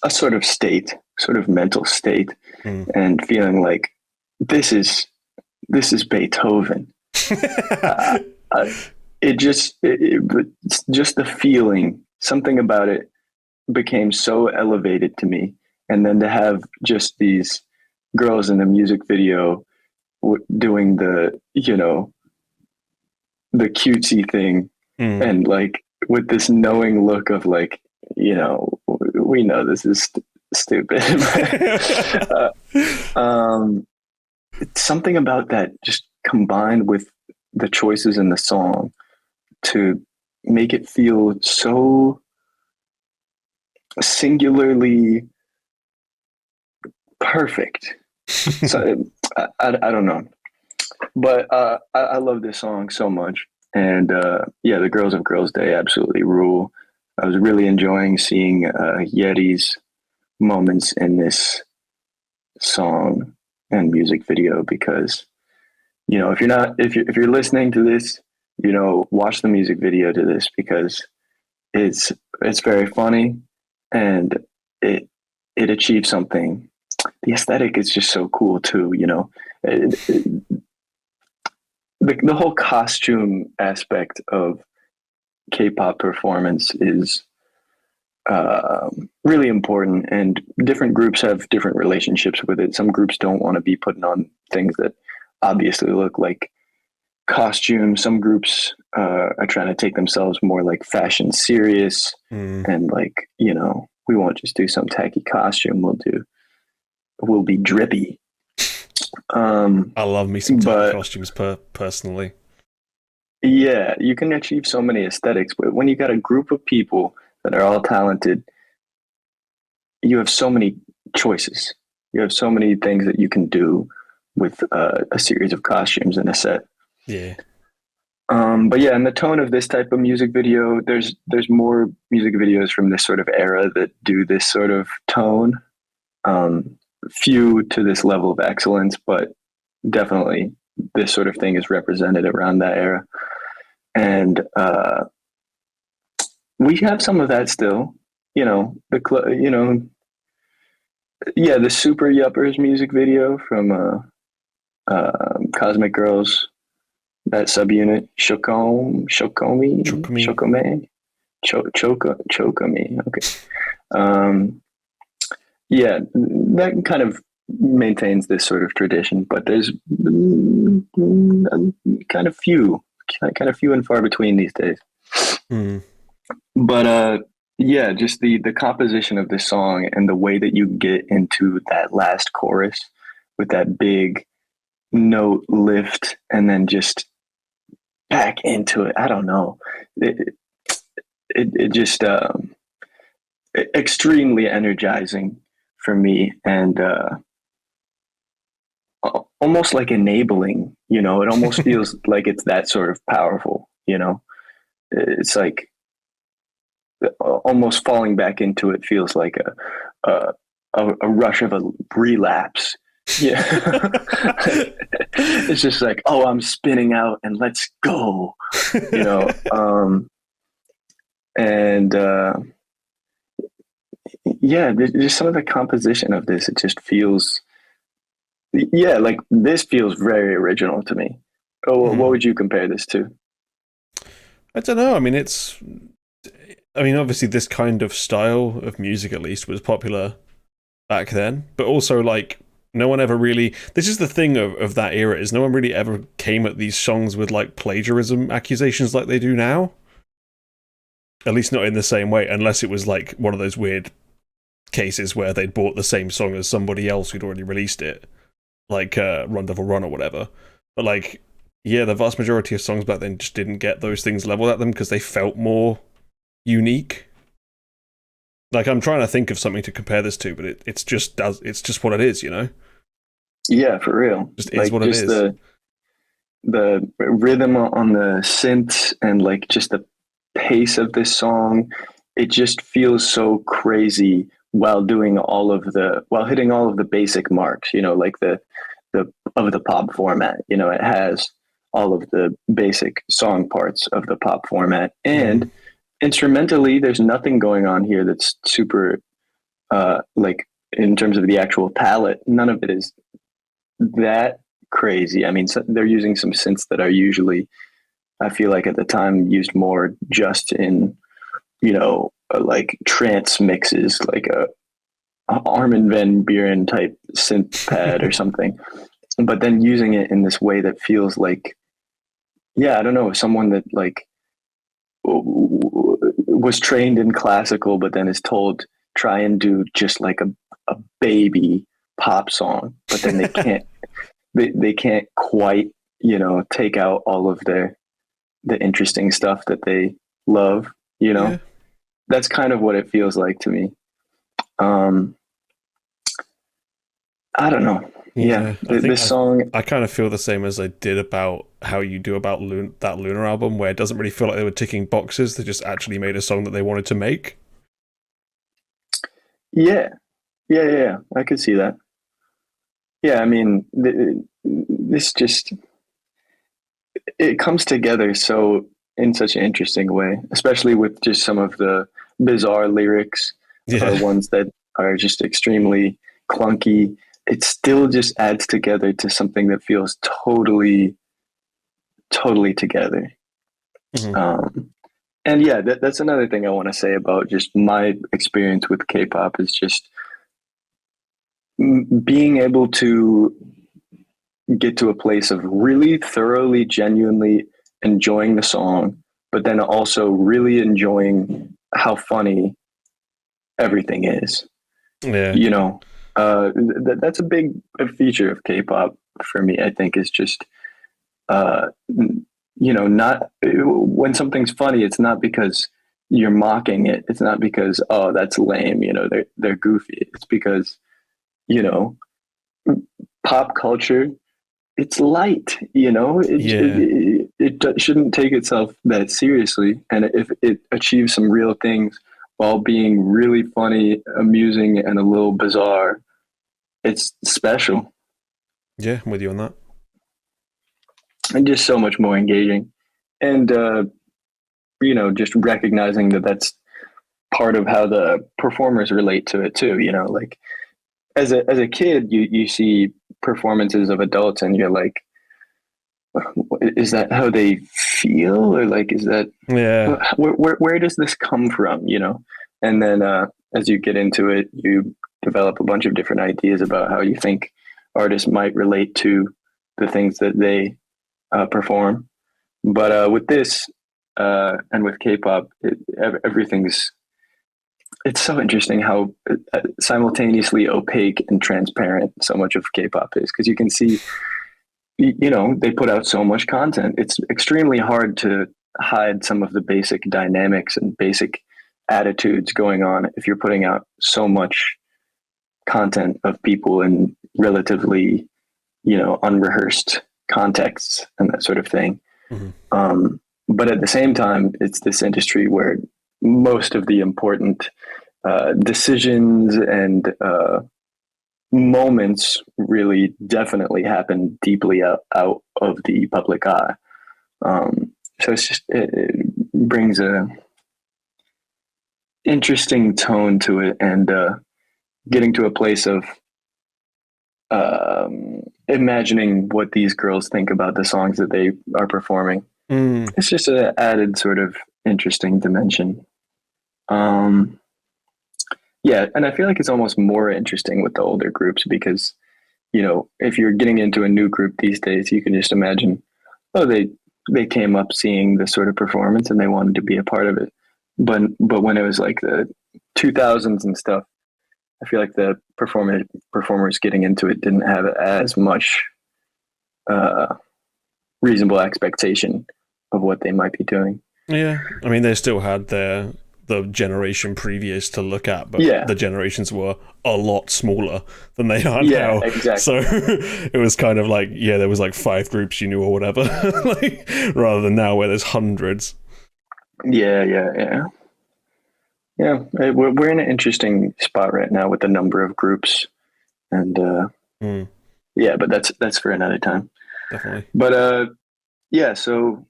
sort of state, sort of mental state, and feeling like this is Beethoven. It's just the feeling, something about it became so elevated to me, and then to have just these girls in the music video doing the the cutesy thing, and like with this knowing look of like, we know this is stupid. It's something about that just combined with the choices in the song to make it feel so singularly perfect. So I don't know, but I love this song so much. And yeah, the Girls of Girls Day absolutely rule. I was really enjoying seeing Yeti's moments in this song and music video, because if you're listening to this, watch the music video to this, because it's very funny, and it achieves something. The aesthetic is just so cool too. The whole costume aspect of K-pop performance is really important, and different groups have different relationships with it. Some groups don't want to be putting on things that obviously look like costumes. Some groups are trying to take themselves more like fashion serious, and like, we won't just do some tacky costume. We'll be drippy. I love me some tacky costumes personally. Yeah, you can achieve so many aesthetics, but when you got a group of people that are all talented, you have so many choices. You have so many things that you can do with a series of costumes in a set. Yeah. But yeah, in the tone of this type of music video, there's more music videos from this sort of era that do this sort of tone. Few to this level of excellence, but definitely this sort of thing is represented around that era. And we have some of that still, the Super Yuppers music video from Cosmic Girls, that subunit, Shokome. Okay. Yeah, that kind of maintains this sort of tradition, but there's kind of few and far between these days. But yeah, just the composition of this song and the way that you get into that last chorus with that big note lift and then just back into it. I don't know. It just extremely energizing for me, and almost like enabling. It almost feels like it's that sort of powerful. It's like almost falling back into it feels like a rush of a relapse. Yeah. It's just like, oh, I'm spinning out and let's go. And yeah, just some of the composition of this, it just feels, like this feels very original to me. What would you compare this to? I don't know. I mean, obviously this kind of style of music at least was popular back then, but also like no one ever really, this is the thing of that era, is no one really ever came at these songs with like plagiarism accusations like they do now. At least not in the same way, unless it was like one of those weird cases where they'd bought the same song as somebody else who'd already released it, like Run Devil Run or whatever. But like, yeah, the vast majority of songs back then just didn't get those things leveled at them because they felt more unique. Like, I'm trying to think of something to compare this to, but it's just what it is, you know? Yeah, for real. Just is what it is. The rhythm on the synths and like just the pace of this song, it just feels so crazy while hitting all of the basic marks, you know, like the of the pop format. You know, it has all of the basic song parts of the pop format, and instrumentally there's nothing going on here that's super like in terms of the actual palette, none of it is that crazy. I mean, they're using some synths that are usually, I feel like at the time, used more just in, you know, like trance mixes, like a Armin van Buuren type synth pad or something. But then using it in this way that feels like, yeah, I don't know, someone that like was trained in classical, but then is told try and do just like a baby pop song, but then they can't. They can't quite, you know, take out all of the interesting stuff that they love, you know. Yeah. That's kind of what it feels like to me. I don't know. Yeah, this song. I kind of feel the same as I did about how you do about that Lunar album, where it doesn't really feel like they were ticking boxes. They just actually made a song that they wanted to make. Yeah. I could see that. Yeah, I mean, this just, it comes together so in such an interesting way, especially with just some of the bizarre lyrics, ones that are just extremely clunky. It still just adds together to something that feels totally together. Mm-hmm. And yeah, that's another thing I want to say about just my experience with K-pop is just being able to get to a place of really thoroughly, genuinely enjoying the song, but then also really enjoying how funny everything is. Yeah. You know, that's a big feature of K-pop for me, I think, is just, you know, not when something's funny, it's not because you're mocking it. It's not because, oh, that's lame. You know, they're goofy. It's because, you know, pop culture, it's light, you know, it shouldn't take itself that seriously. And if it achieves some real things while being really funny, amusing, and a little bizarre, it's special. Yeah, I'm with you on that. And just so much more engaging. And, you know, just recognizing that that's part of how the performers relate to it too, you know, like, as a kid, you see performances of adults and you're like, is that how they feel? Or like, is that, where does this come from? You know? And then, as you get into it, you develop a bunch of different ideas about how you think artists might relate to the things that they perform. But, with this, and with K-pop, it's so interesting how simultaneously opaque and transparent so much of K-pop is, because you can see, you know, they put out so much content. It's extremely hard to hide some of the basic dynamics and basic attitudes going on if you're putting out so much content of people in relatively, you know, unrehearsed contexts and that sort of thing. Mm-hmm. But at the same time, it's this industry where most of the important decisions and moments really definitely happen deeply out of the public eye. So it's just, it brings a interesting tone to it, and getting to a place of imagining what these girls think about the songs that they are performing. It's just an added sort of interesting dimension. Yeah, and I feel like it's almost more interesting with the older groups because, you know, if you're getting into a new group these days, you can just imagine, oh, they came up seeing this sort of performance and they wanted to be a part of it. But when it was like the 2000s and stuff, I feel like the performers getting into it didn't have as much reasonable expectation of what they might be doing. Yeah, I mean, they still had their the generation previous to look at, but Yeah. the generations were a lot smaller than they are Yeah, now. exactly. So it was kind of like, yeah, there was like 5 groups you knew or whatever, like, rather than now where there's hundreds. Yeah. We're in an interesting spot right now with the number of groups, and yeah, but that's for another time. Definitely. But yeah, so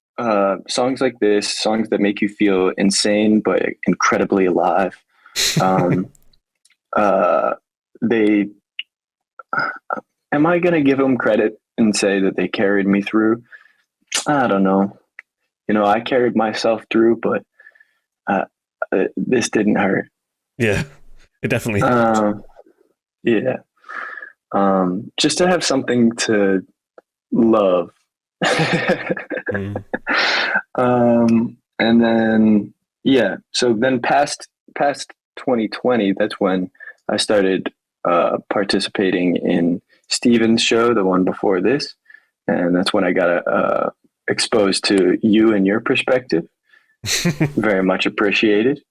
songs like this, songs that make you feel insane but incredibly alive, they am I gonna give them credit and say that they carried me through? I don't know. I carried myself through, but this didn't hurt. Yeah, it definitely Yeah. Just to have something to love. And then, yeah, so then past 2020, that's when I started participating in Steven's show, the one before this. And that's when I got exposed to you and your perspective. Very much appreciated.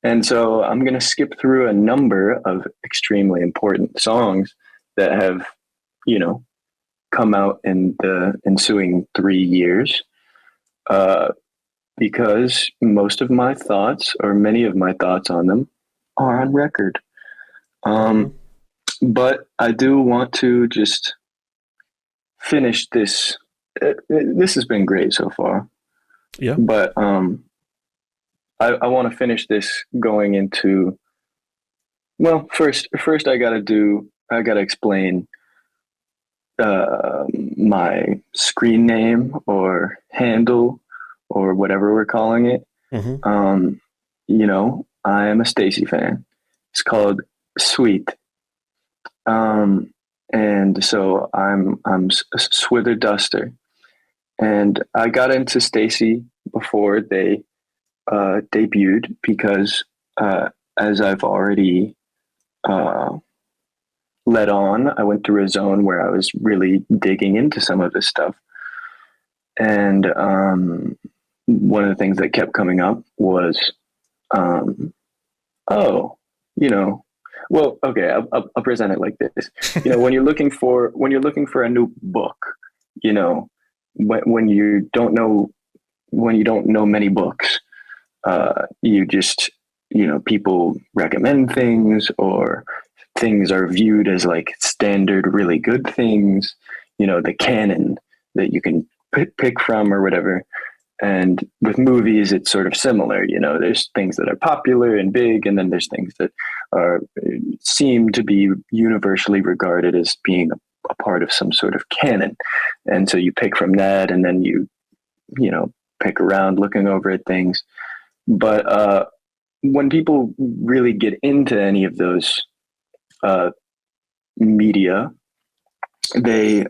And so I'm going to skip through a number of extremely important songs that have, come out in the ensuing 3 years, because most of my thoughts, or many of my thoughts on them, are on record. But I do want to just finish this. This has been great so far. Yeah. But I want to finish this going into. Well, first I gotta explain my screen name or handle or whatever we're calling it. I am a Stacey fan. It's called Sweet. And so I'm SwitherDuster, and I got into Stacey before they debuted because as I've already led on, I went through a zone where I was really digging into some of this stuff. And one of the things that kept coming up was, well, okay, I'll present it like this. When you're looking for a new book, when you don't know many books, you just, people recommend things, or things are viewed as like standard, really good things, the canon that you can pick from or whatever. And with movies, it's sort of similar. There's things that are popular and big, and then there's things that seem to be universally regarded as being a part of some sort of canon. And so you pick from that, and then you pick around looking over at things. But when people really get into any of those media, they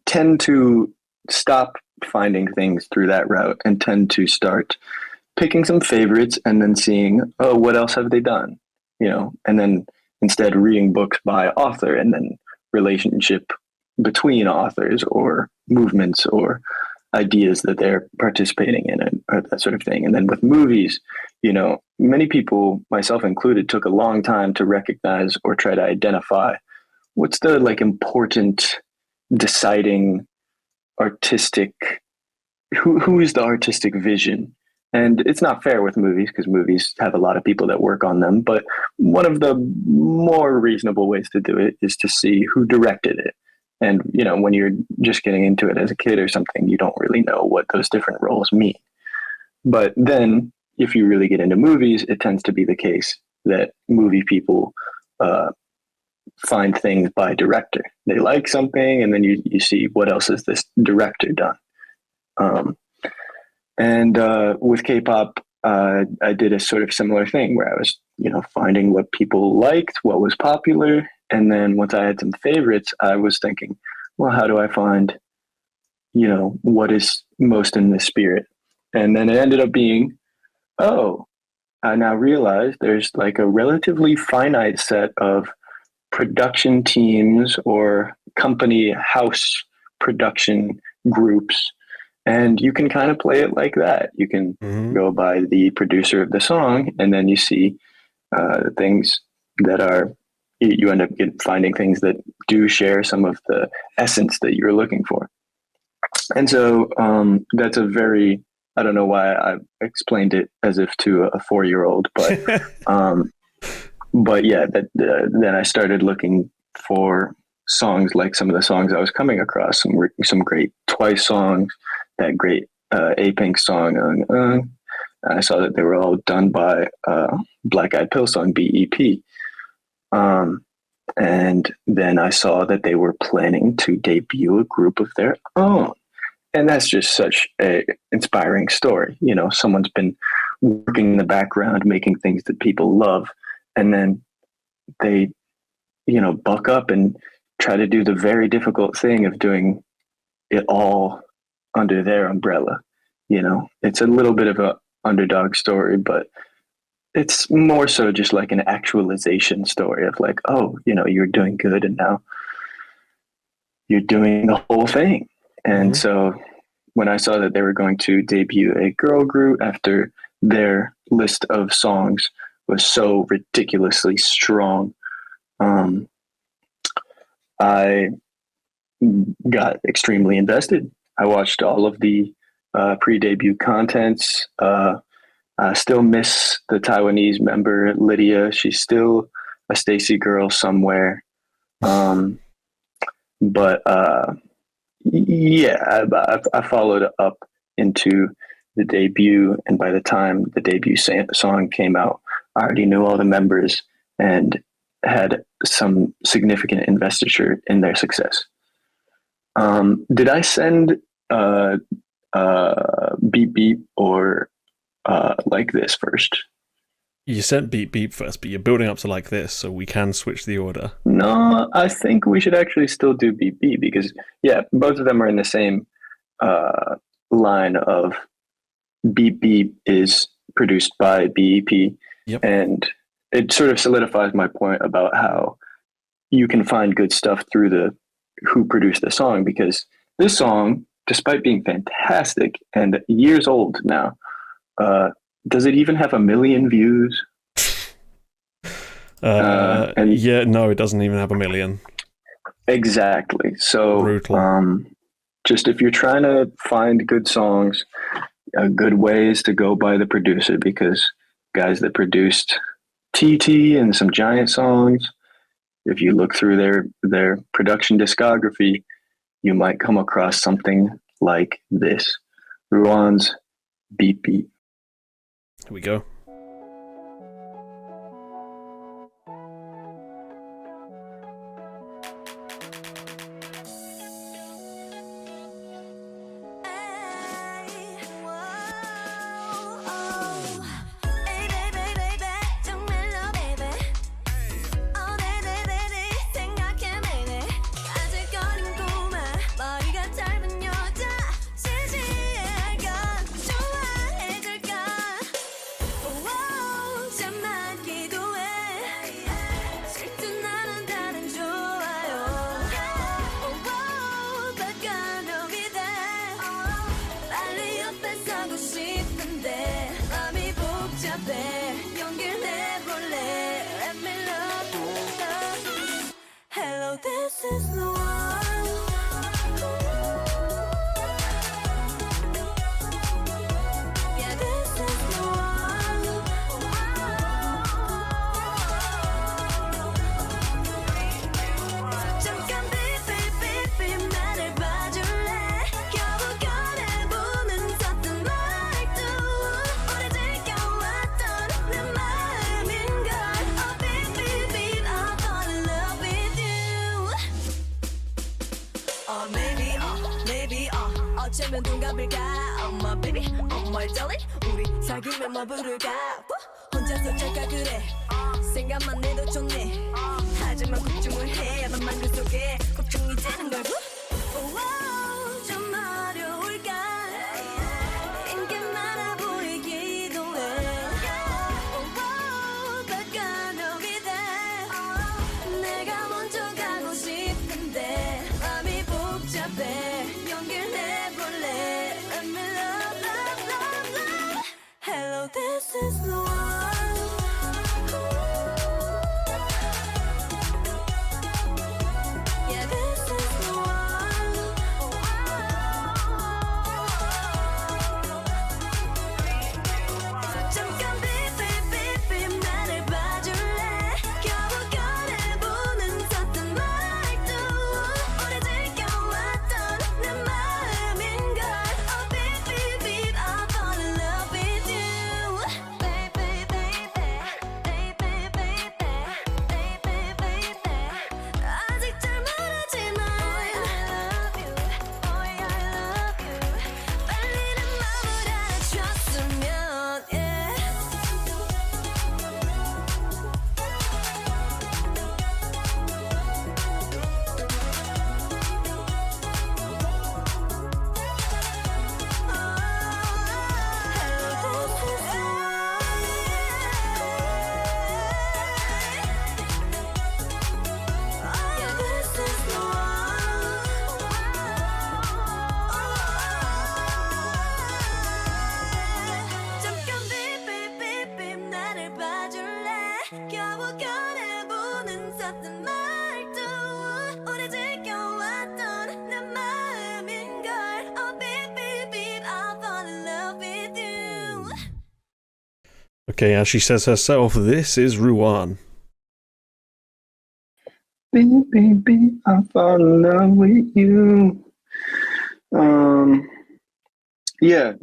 tend to stop finding things through that route and tend to start picking some favorites and then seeing, oh, what else have they done? And then instead reading books by author, and then relationship between authors or movements or ideas that they're participating in, or that sort of thing. And then with movies, many people, myself included, took a long time to recognize or try to identify what's the important deciding artistic, who is the artistic vision. And it's not fair with movies, because movies have a lot of people that work on them. But one of the more reasonable ways to do it is to see who directed it. And, when you're just getting into it as a kid or something, you don't really know what those different roles mean. But then if you really get into movies, it tends to be the case that movie people find things by director. They like something, and then you see, what else has this director done? And with K-pop, I did a sort of similar thing where I was, finding what people liked, what was popular. And then once I had some favorites, I was thinking, well, how do I find, what is most in this spirit? And then it ended up being, oh, I now realize there's like a relatively finite set of production teams or company house production groups And you can kind of play it like that. You can go by the producer of the song, and then you see things that are, you end up finding things that do share some of the essence that you're looking for. And so that's a very, I don't know why I explained it as if to a 4-year-old, but yeah, then I started looking for songs like some of the songs I was coming across, some great Twice songs, that great A-Pink song. I saw that they were all done by Black Eyed Pill song BEP. And then I saw that they were planning to debut a group of their own. And that's just such a inspiring story. You know, someone's been working in the background, making things that people love, and then they, you know, buck up and try to do the very difficult thing of doing it all under their umbrella. You know, it's a little bit of a underdog story, but it's more so just like an actualization story of like, oh, you know, you're doing good and now you're doing the whole thing. And so when I saw that they were going to debut a girl group after their list of songs was so ridiculously strong, I got extremely invested. I watched all of the pre-debut contents. I still miss the Taiwanese member, Lydia. She's still a Stayc girl somewhere. But yeah, I followed up into the debut. And by the time the debut song came out, I already knew all the members and had some significant investiture in their success. Did I send Beep Beep or Like This first? You sent Beep Beep first, but you're building up to Like This, so we can switch the order. No, I think we should actually still do Beep Beep because, yeah, both of them are in the same line of Beep Beep is produced by BEP. Yep. And it sort of solidifies my point about how you can find good stuff through the who produced the song, because this song, despite being fantastic and years old now, does it even have 1 million views? Yeah, no, it doesn't even have 1 million. Exactly. So, brutal. Just if you're trying to find good songs, a good way is to go by the producer, because guys that produced TT and some giant songs, if you look through their production discography, you might come across something like this. Ruann's Beep Beep. Here we go. 어쩌면 동갑일까 Oh my baby, oh my darling 우리 사귀면 뭐 부를까 혼자서 착각을 해 생각만 해도 좋네 하지만 걱정을 해야만 그 속에 걱정이 되는 걸고 좀 어려울까 인기 많아 보이기도 해 바꿔놓기 돼 내가 먼저 가고 싶은데 마음이 복잡해 용기를 내볼래 겨우 꺼내보는 sat은 말도 오래 지켜왔던 내 마음인걸. Oh beep beep beep, I'll fall in love with you. Okay, as she says herself, this is Ruann. Beep, beep, beep, I fall in love with you. Yeah,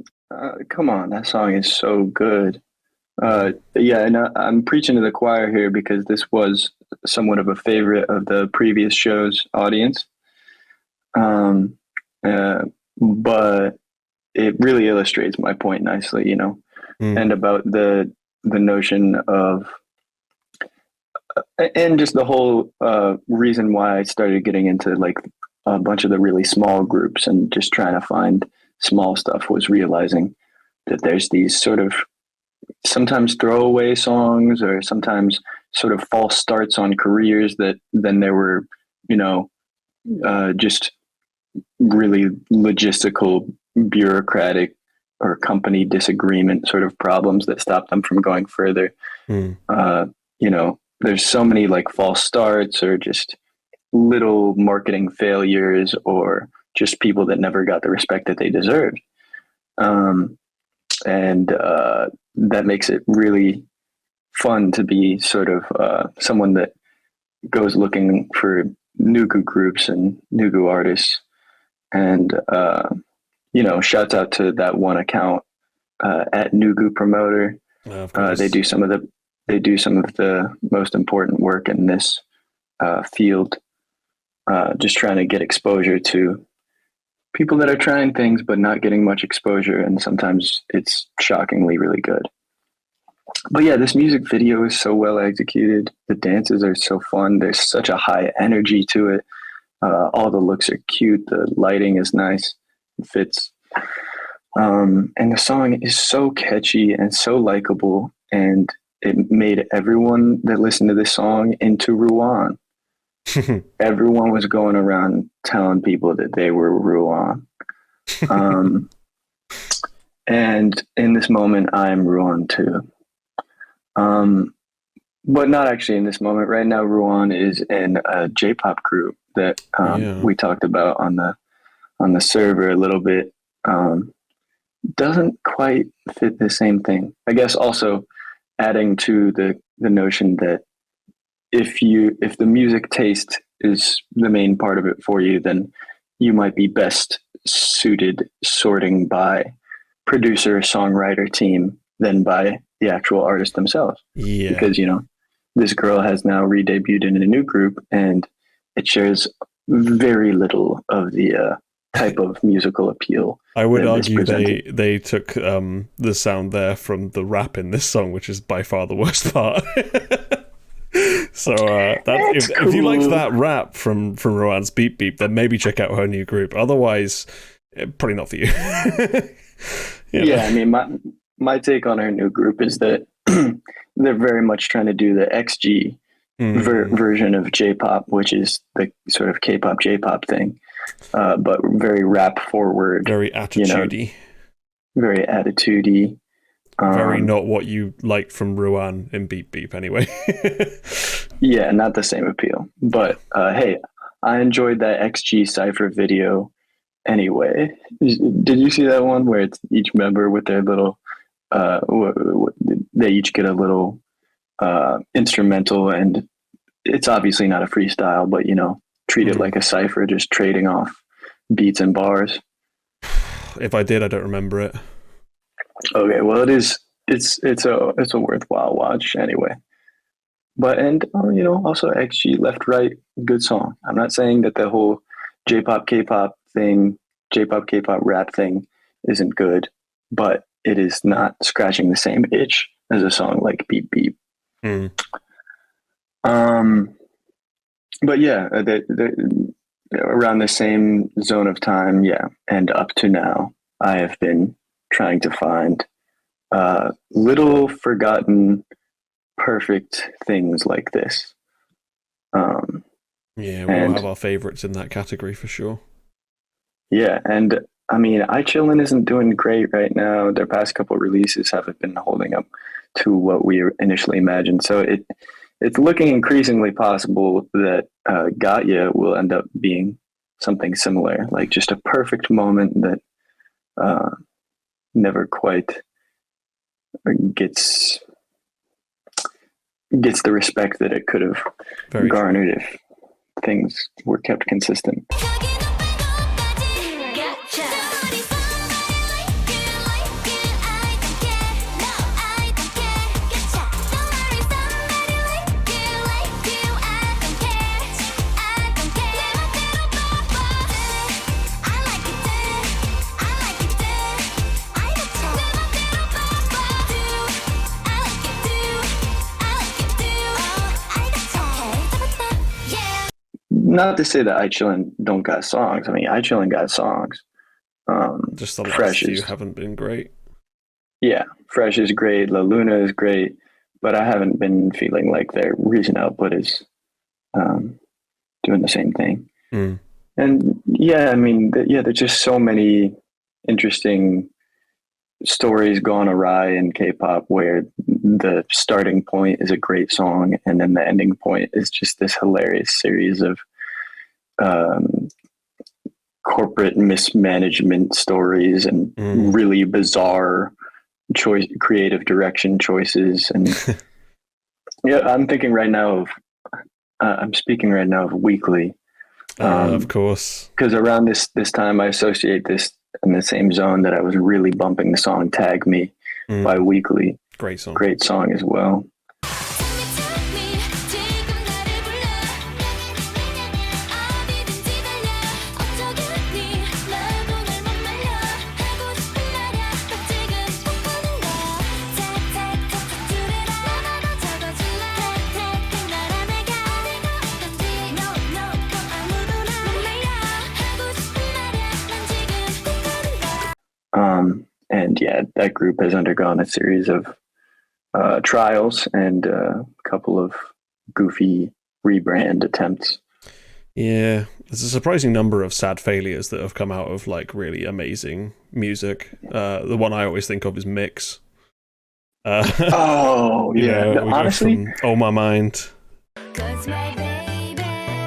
come on, that song is so good. Yeah, and I'm preaching to the choir here because this was somewhat of a favorite of the previous show's audience. But it really illustrates my point nicely, you know, and about the notion of, and just the whole reason why I started getting into like a bunch of the really small groups and just trying to find small stuff was realizing that there's these sort of sometimes throwaway songs or sometimes sort of false starts on careers that then there were, you know, just really logistical, bureaucratic or company disagreement sort of problems that stop them from going further. You know, there's so many like false starts or just little marketing failures or just people that never got the respect that they deserved. And that makes it really fun to be sort of someone that goes looking for nugu groups and nugu artists. And, you know, shouts out to that one account at Nugu Promoter. They do some of the most important work in this field. Just trying to get exposure to people that are trying things but not getting much exposure, and sometimes it's shockingly really good. But yeah, this music video is so well executed. The dances are so fun. There's such a high energy to it. All the looks are cute. The lighting is nice. It fits. And the song is so catchy and so likable, and it made everyone that listened to this song into Ruann. Everyone was going around telling people that they were Ruann. And in this moment, I'm Ruann too. But not actually in this moment. Right now, Ruann is in a J-pop group that we talked about on the server a little bit. Doesn't quite fit the same thing. I guess also adding to the notion that if the music taste is the main part of it for you, then you might be best suited sorting by producer, songwriter team than by the actual artist themselves. Yeah. Because, you know, this girl has now re-debuted in a new group and it shares very little of the type of musical appeal. I would argue they took the sound there from the rap in this song, which is by far the worst part. So if you liked that rap from Ruann's Beep Beep, then maybe check out her new group. Otherwise, probably not for you. Yeah, I mean, my take on her new group is that they're very much trying to do the XG version of J-pop, which is the sort of K-pop J-pop thing, but very rap forward, very attitudey, very attitudey. Very not what you liked from Ruann in Beep Beep anyway. Yeah, not the same appeal. But hey, I enjoyed that XG Cypher video anyway. Did you see that one where it's each member with their little, they each get a little instrumental, and it's obviously not a freestyle, but, you know, treat it like a cypher, just trading off beats and bars. If I did, I don't remember it. Okay, well, it's a worthwhile watch anyway. But you know, also XG Left Right, good song. I'm not saying that the whole J-pop K-pop thing, J-pop K-pop rap thing isn't good, but it is not scratching the same itch as a song like Beep Beep. But yeah, around the same zone of time, yeah, and up to now, I have been trying to find little forgotten perfect things like this. Yeah, we all have our favorites in that category for sure. Yeah, and I mean, I Chillin' isn't doing great right now. Their past couple releases haven't been holding up to what we initially imagined. So it's looking increasingly possible that Gatya will end up being something similar, like just a perfect moment that never quite gets the respect that it could have Very garnered if things were kept consistent. Not to say that I Chillin' don't got songs. I mean, I Chillin' got songs. Just the last Fresh few is- haven't been great. Yeah, Fresh is great. La Luna is great, but I haven't been feeling like their recent output is doing the same thing. Mm. And yeah, I mean, there's just so many interesting stories gone awry in K-pop where the starting point is a great song and then the ending point is just this hilarious series of corporate mismanagement stories and really bizarre creative direction choices. And yeah, I'm thinking right now of I'm speaking right now of Weekly. Of course, because around this time I associate this in the same zone that I was really bumping the song Tag Me by Weekly. Great song. Great song as well. And yeah, that group has undergone a series of trials and a couple of goofy rebrand attempts. Yeah, there's a surprising number of sad failures that have come out of like really amazing music. The one I always think of is Mix. Oh yeah, we go honestly, from Oh My Mind. Cause my baby,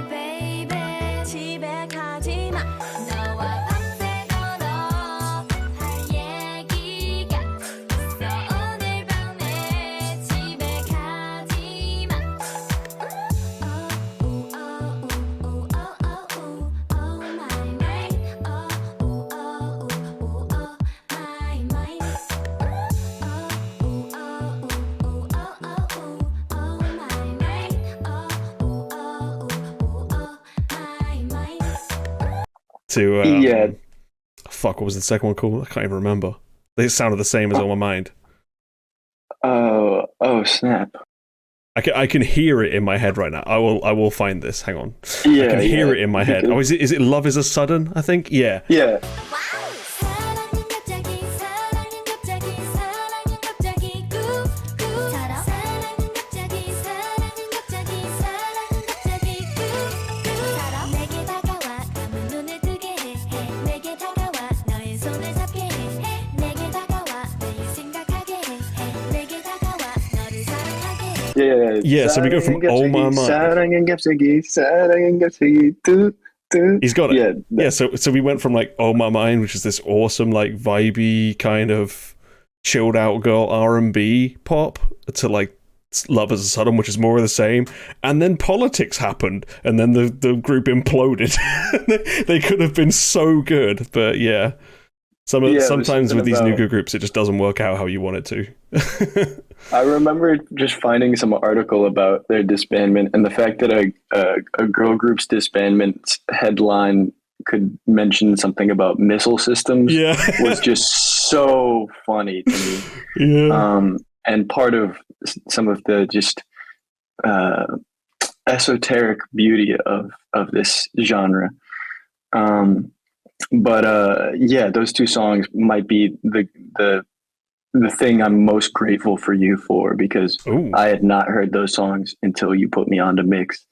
baby, 집에 가지 마. 너와 밤새도록 할 얘기가 있어. 오늘 밤에 집에 가지 마. Oh my mind. Oh my mind. To yeah. fuck, what was the second one called? I can't even remember. They sounded the same as On My Mind. Oh snap. I can hear it in my head right now. I will find this. Hang on. Yeah, I can hear it in my head. Because- Oh, is it Love Is a Sudden? I think. Yeah. Yeah. 사랑은 갑자기 사랑은 갑자기 사랑은 갑자기 꾹꾹처럼 사랑은 갑자기 사랑은 갑자기 사랑은 갑자기 꾹꾹처럼 내게 다가와 아무 눈을 뜨게 해 내게 다가와 너의 손을 잡게 해 내게 다가와 매일 생각하게 해 내게 다가와 너를 사랑하게 해 Yeah, so we go from Oh My Mind. 사랑은 갑자기 사랑은 갑자기 He's got it. Yeah, Yeah, so we went from like Oh My Mind, which is this awesome like vibey kind of chilled out girl R&B pop, to like Love Is a Sudden, which is more of the same. And then politics happened, and then the group imploded. They could have been so good, but yeah. Sometimes with these nugu groups, it just doesn't work out how you want it to. I remember just finding some article about their disbandment and the fact that a girl group's disbandment headline could mention something about missile systems Yeah. was just so funny to me. Yeah. And part of some of the just esoteric beauty of this genre. But yeah, those two songs might be the thing I'm most grateful for you for, because Ooh. I had not heard those songs until you put me on to Mix,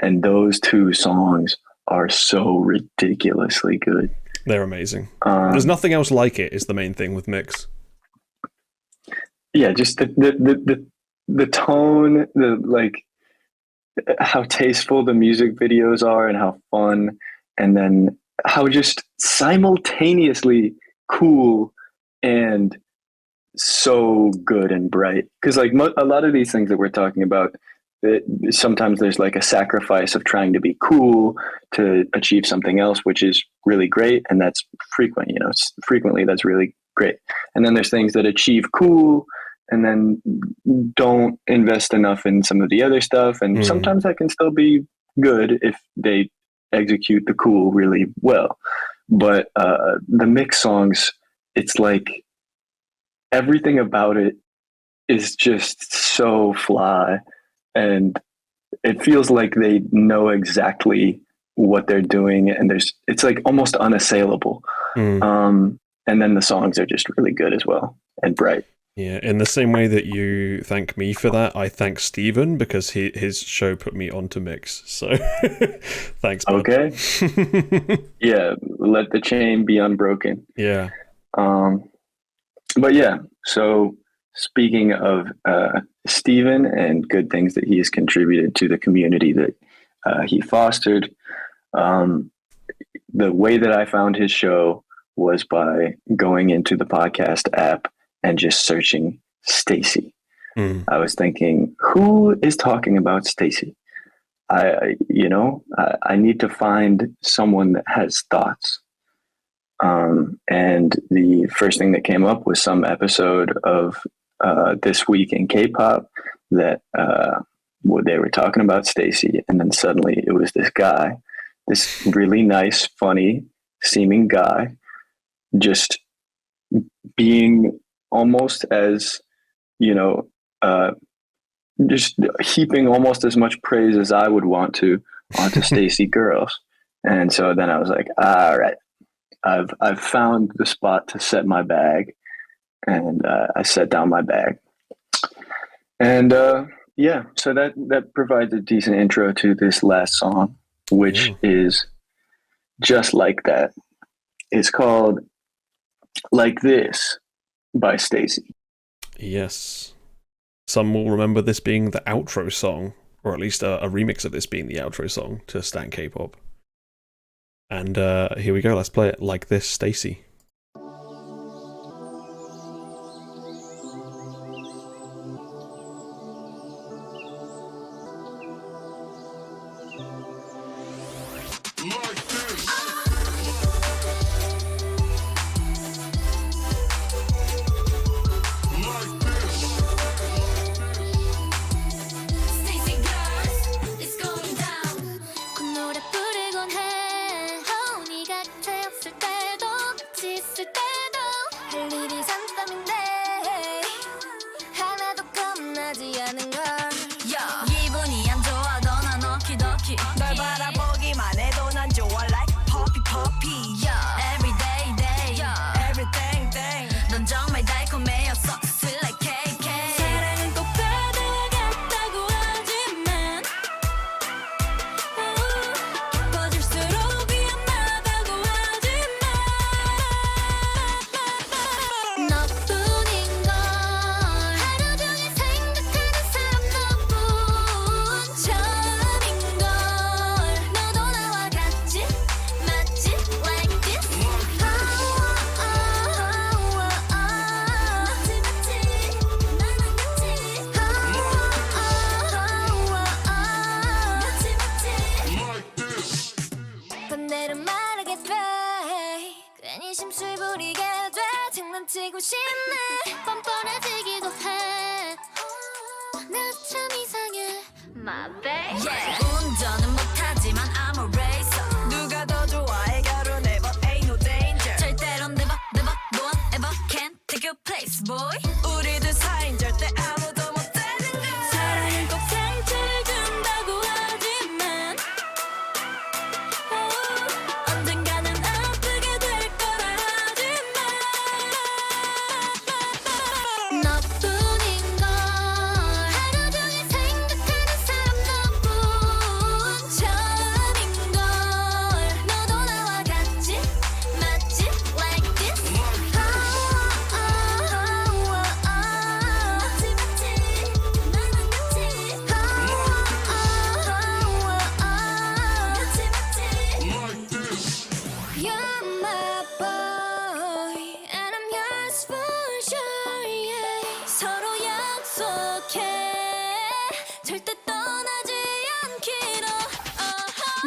and those two songs are so ridiculously good. They're amazing. There's nothing else like it is the main thing with Mix. yeah, just the tone, the like how tasteful the music videos are and how fun, and then how just simultaneously cool and so good and bright. Because like a lot of these things that we're talking about, sometimes there's like a sacrifice of trying to be cool to achieve something else, which is really great, and that's frequent. You know, frequently that's really great. And then there's things that achieve cool and then don't invest enough in some of the other stuff, and sometimes that can still be good if they execute the cool really well. But the mix songs, it's like everything about it is just so fly, and it feels like they know exactly what they're doing, and it's like almost unassailable. And then the songs are just really good as well and bright. Yeah, in the same way that you thank me for that, I thank Steven because his show put me onto Mix. So thanks, bud. Okay. Yeah, let the chain be unbroken. Yeah. But yeah, so speaking of Steven and good things that he has contributed to the community that he fostered, the way that I found his show was by going into the podcast app and just searching Stacy. I was thinking, who is talking about Stacy? I need to find someone that has thoughts. And the first thing that came up was some episode of This Week in K-pop that they were talking about Stacy, and then suddenly it was this guy, this really nice, funny seeming guy, just being almost as, just heaping almost as much praise as I would want to onto Stacy girls. And so then I was like, all right, I've found the spot to set my bag, and I set down my bag. And yeah, so that provides a decent intro to this last song, which is just like that. It's called Like This by Stacy. Yes. Some will remember this being the outro song, or at least a remix of this being the outro song to Stan K-pop. And here we go, let's play it. Like This, Stacy. 절대 떠나지 않기로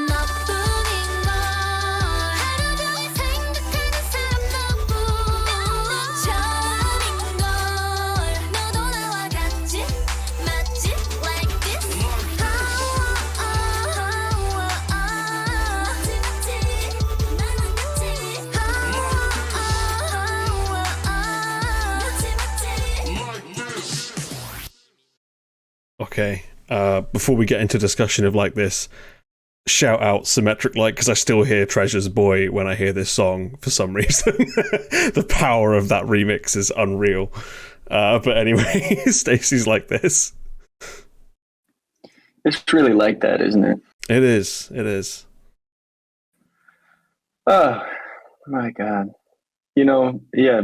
너뿐인 걸 하루 종일 생각하는 사람 너뿐 처음인 걸 너도 나와 같지 맞지 like this 맞지 나랑 같이 Okay. Before we get into discussion of like this, shout out Symmetric Light, because I still hear Treasure's Boy when I hear this song for some reason. The power of that remix is unreal. But anyway, Stacey's like this. It's really like that, isn't it? It is. It is. Oh my God. You know, yeah.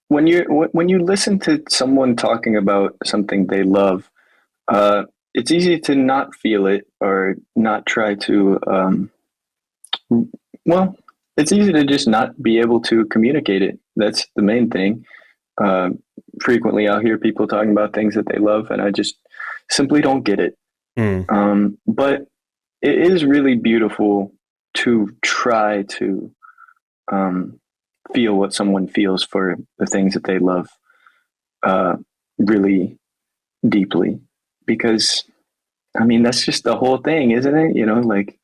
When you listen to someone talking about something they love, it's easy to not feel it or not try to. Well, it's easy to just not be able to communicate it. That's the main thing. Frequently, I'll hear people talking about things that they love, and I just simply don't get it. But it is really beautiful to try to feel what someone feels for the things that they love really deeply, because I mean that's just the whole thing, isn't it? You know, like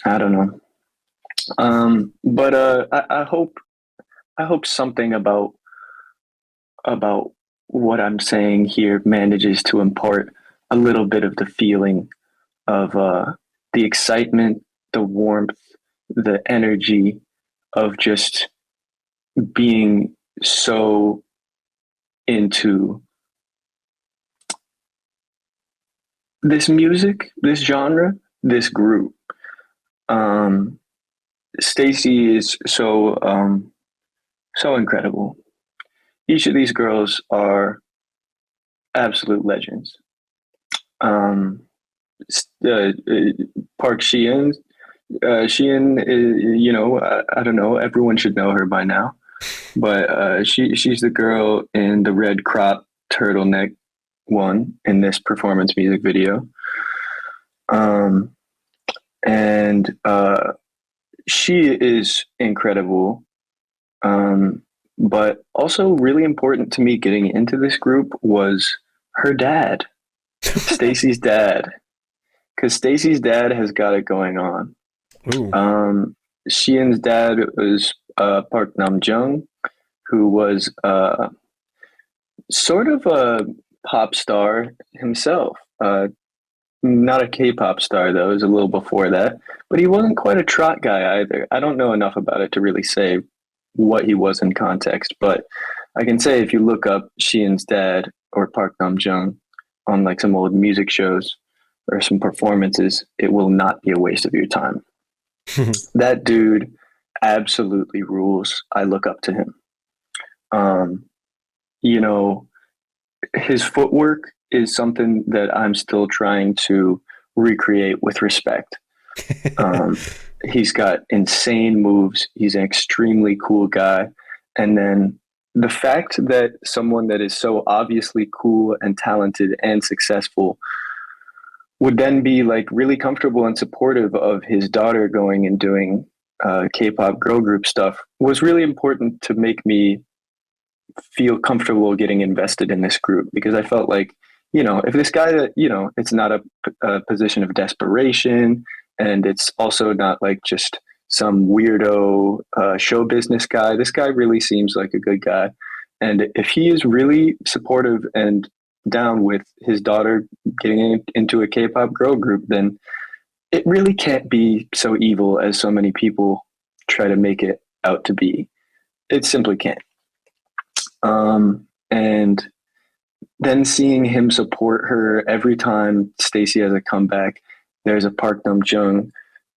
I don't know. But I hope something about what I'm saying here manages to impart a little bit of the feeling of the excitement, the warmth, the energy of just being so into this music, this genre, this group. Stacey is so incredible. Each of these girls are absolute legends. Park Sheehan, you know, I don't know. Everyone should know her by now, but she's the girl in the red crop turtleneck one in this performance music video, and she is incredible. But also really important to me getting into this group was her dad, Stacey's dad, because Stacey's dad has got it going on. Sheehan's dad was Park Nam-jung, who was sort of a pop star himself. Not a K-pop star, though. It was a little before that. But he wasn't quite a trot guy either. I don't know enough about it to really say what he was in context. But I can say if you look up Sheehan's dad or Park Nam-jung on like some old music shows or some performances, it will not be a waste of your time. That dude absolutely rules. I look up to him. You know, his footwork is something that I'm still trying to recreate with respect. He's got insane moves. He's an extremely cool guy. And then the fact that someone that is so obviously cool and talented and successful would then be like really comfortable and supportive of his daughter going and doing K-pop girl group stuff was really important to make me feel comfortable getting invested in this group, because I felt like, you know, if this guy, you know, it's not a position of desperation, and it's also not like just some weirdo show business guy. This guy really seems like a good guy. And if he is really supportive and down with his daughter getting into a K-pop girl group, then it really can't be so evil as so many people try to make it out to be. It simply can't. And then seeing him support her every time Stacey has a comeback, there's a Park Nam-jung,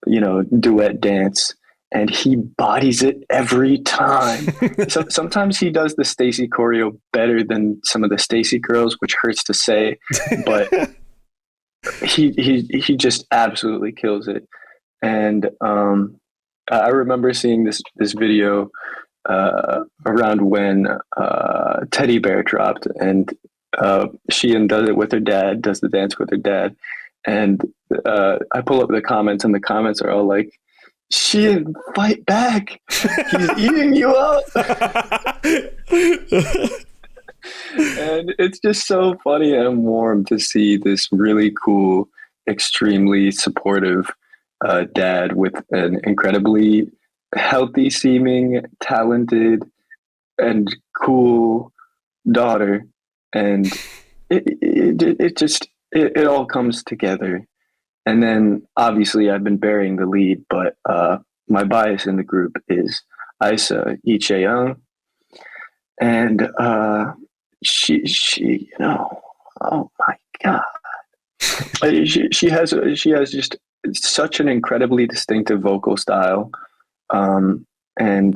you know, duet dance, and he bodies it every time. So sometimes he does the Stacey choreo better than some of the Stacey girls, which hurts to say, but he just absolutely kills it. And I remember seeing this video around when Teddy Bear dropped, and Sheehan does it with her dad, does the dance with her dad, and I pull up the comments, and the comments are all like, "Sheehan, fight back! He's eating you up!" And it's just so funny and warm to see this really cool, extremely supportive dad with an incredibly healthy seeming, talented, and cool daughter. And it all comes together. And then obviously I've been burying the lead, but my bias in the group is Isa Icheon. And she, oh my God. She has just such an incredibly distinctive vocal style, and I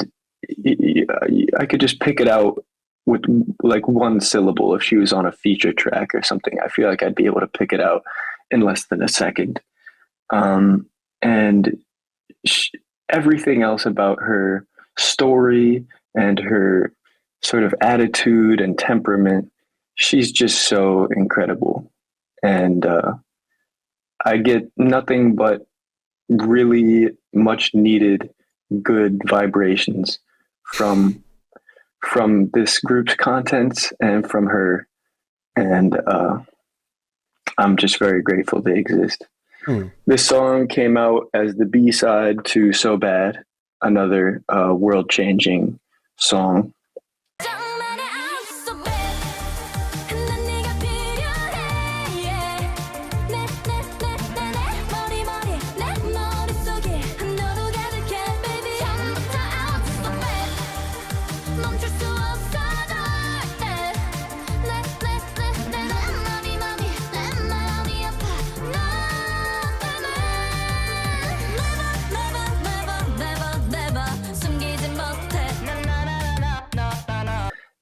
could just pick it out with like one syllable if she was on a feature track or something. I feel like I'd be able to pick it out in less than a second. And everything else about her story and her sort of attitude and temperament, she's just so incredible. And I get nothing but really much needed good vibrations from this group's contents and from her. And I'm just very grateful they exist. This song came out as the B-side to So Bad, another world-changing song.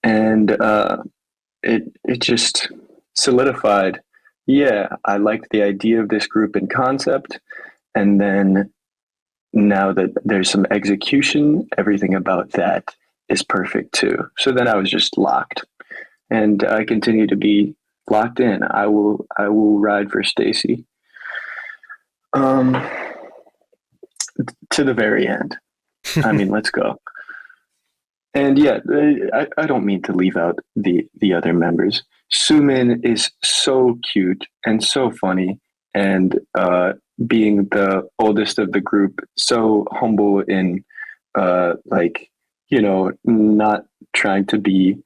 And it just solidified. Yeah, I liked the idea of this group in concept, and then now that there's some execution, everything about that is perfect too. So then I was just locked, and I continue to be locked in. I will ride for Stacey, to the very end. I mean, let's go. And yeah, I don't mean to leave out the other members. Sumin is so cute and so funny, and being the oldest of the group, so humble in not trying to be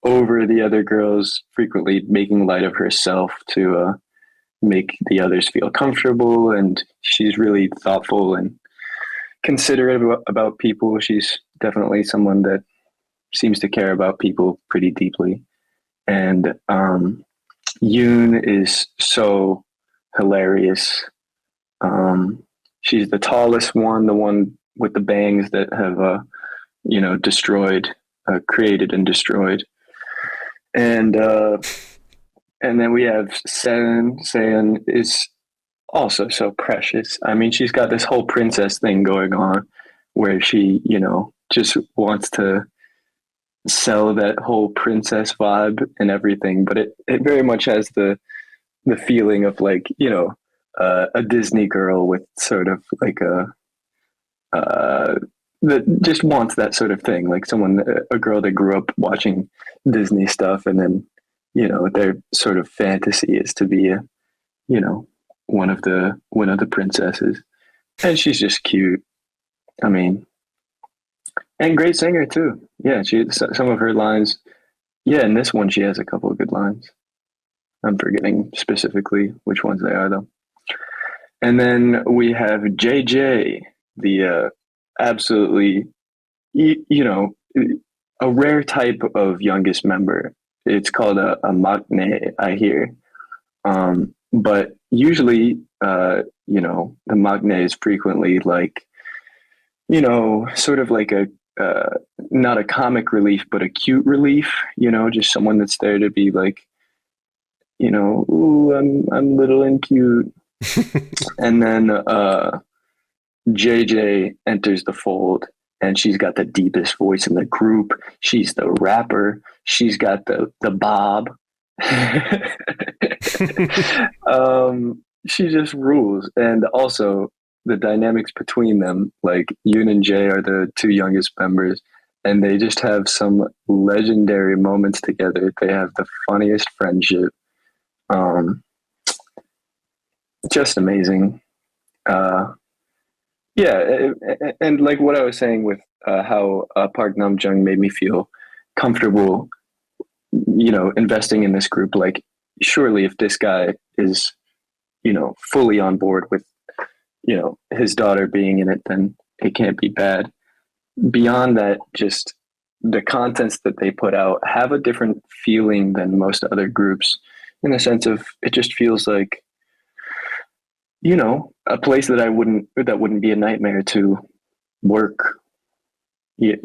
over the other girls, frequently making light of herself to make the others feel comfortable. And she's really thoughtful and considerate about people. She's definitely someone that seems to care about people pretty deeply. And Yoon is so hilarious. She's the tallest one, the one with the bangs that have created and destroyed. And then we have Seon. Seon is also so precious. I mean, she's got this whole princess thing going on where she, just wants to sell that whole princess vibe and everything, but it very much has the feeling of like, a Disney girl with sort of like that just wants that sort of thing, like a girl that grew up watching Disney stuff, and then their sort of fantasy is to be one of the princesses. And she's just cute. I mean, and great singer too. Yeah, some of her lines. Yeah, in this one she has a couple of good lines. I'm forgetting specifically which ones they are though. And then we have JJ, the absolutely, a rare type of youngest member. It's called a maknae, I hear. But usually, the maknae is frequently like, sort of like not a comic relief, but a cute relief, just someone that's there to be like, ooh, I'm little and cute. And then JJ enters the fold, and she's got the deepest voice in the group. She's the rapper. She's got the bob. She just rules. And also the dynamics between them, like Yoon and Jae are the two youngest members, and they just have some legendary moments together. They have the funniest friendship. Just amazing. Yeah, and like what I was saying with how Park Nam-jung made me feel comfortable, investing in this group. Like, surely if this guy is, fully on board with, his daughter being in it, then it can't be bad. Beyond that, just the contents that they put out have a different feeling than most other groups, in the sense of it just feels like, a place that wouldn't be a nightmare to work. I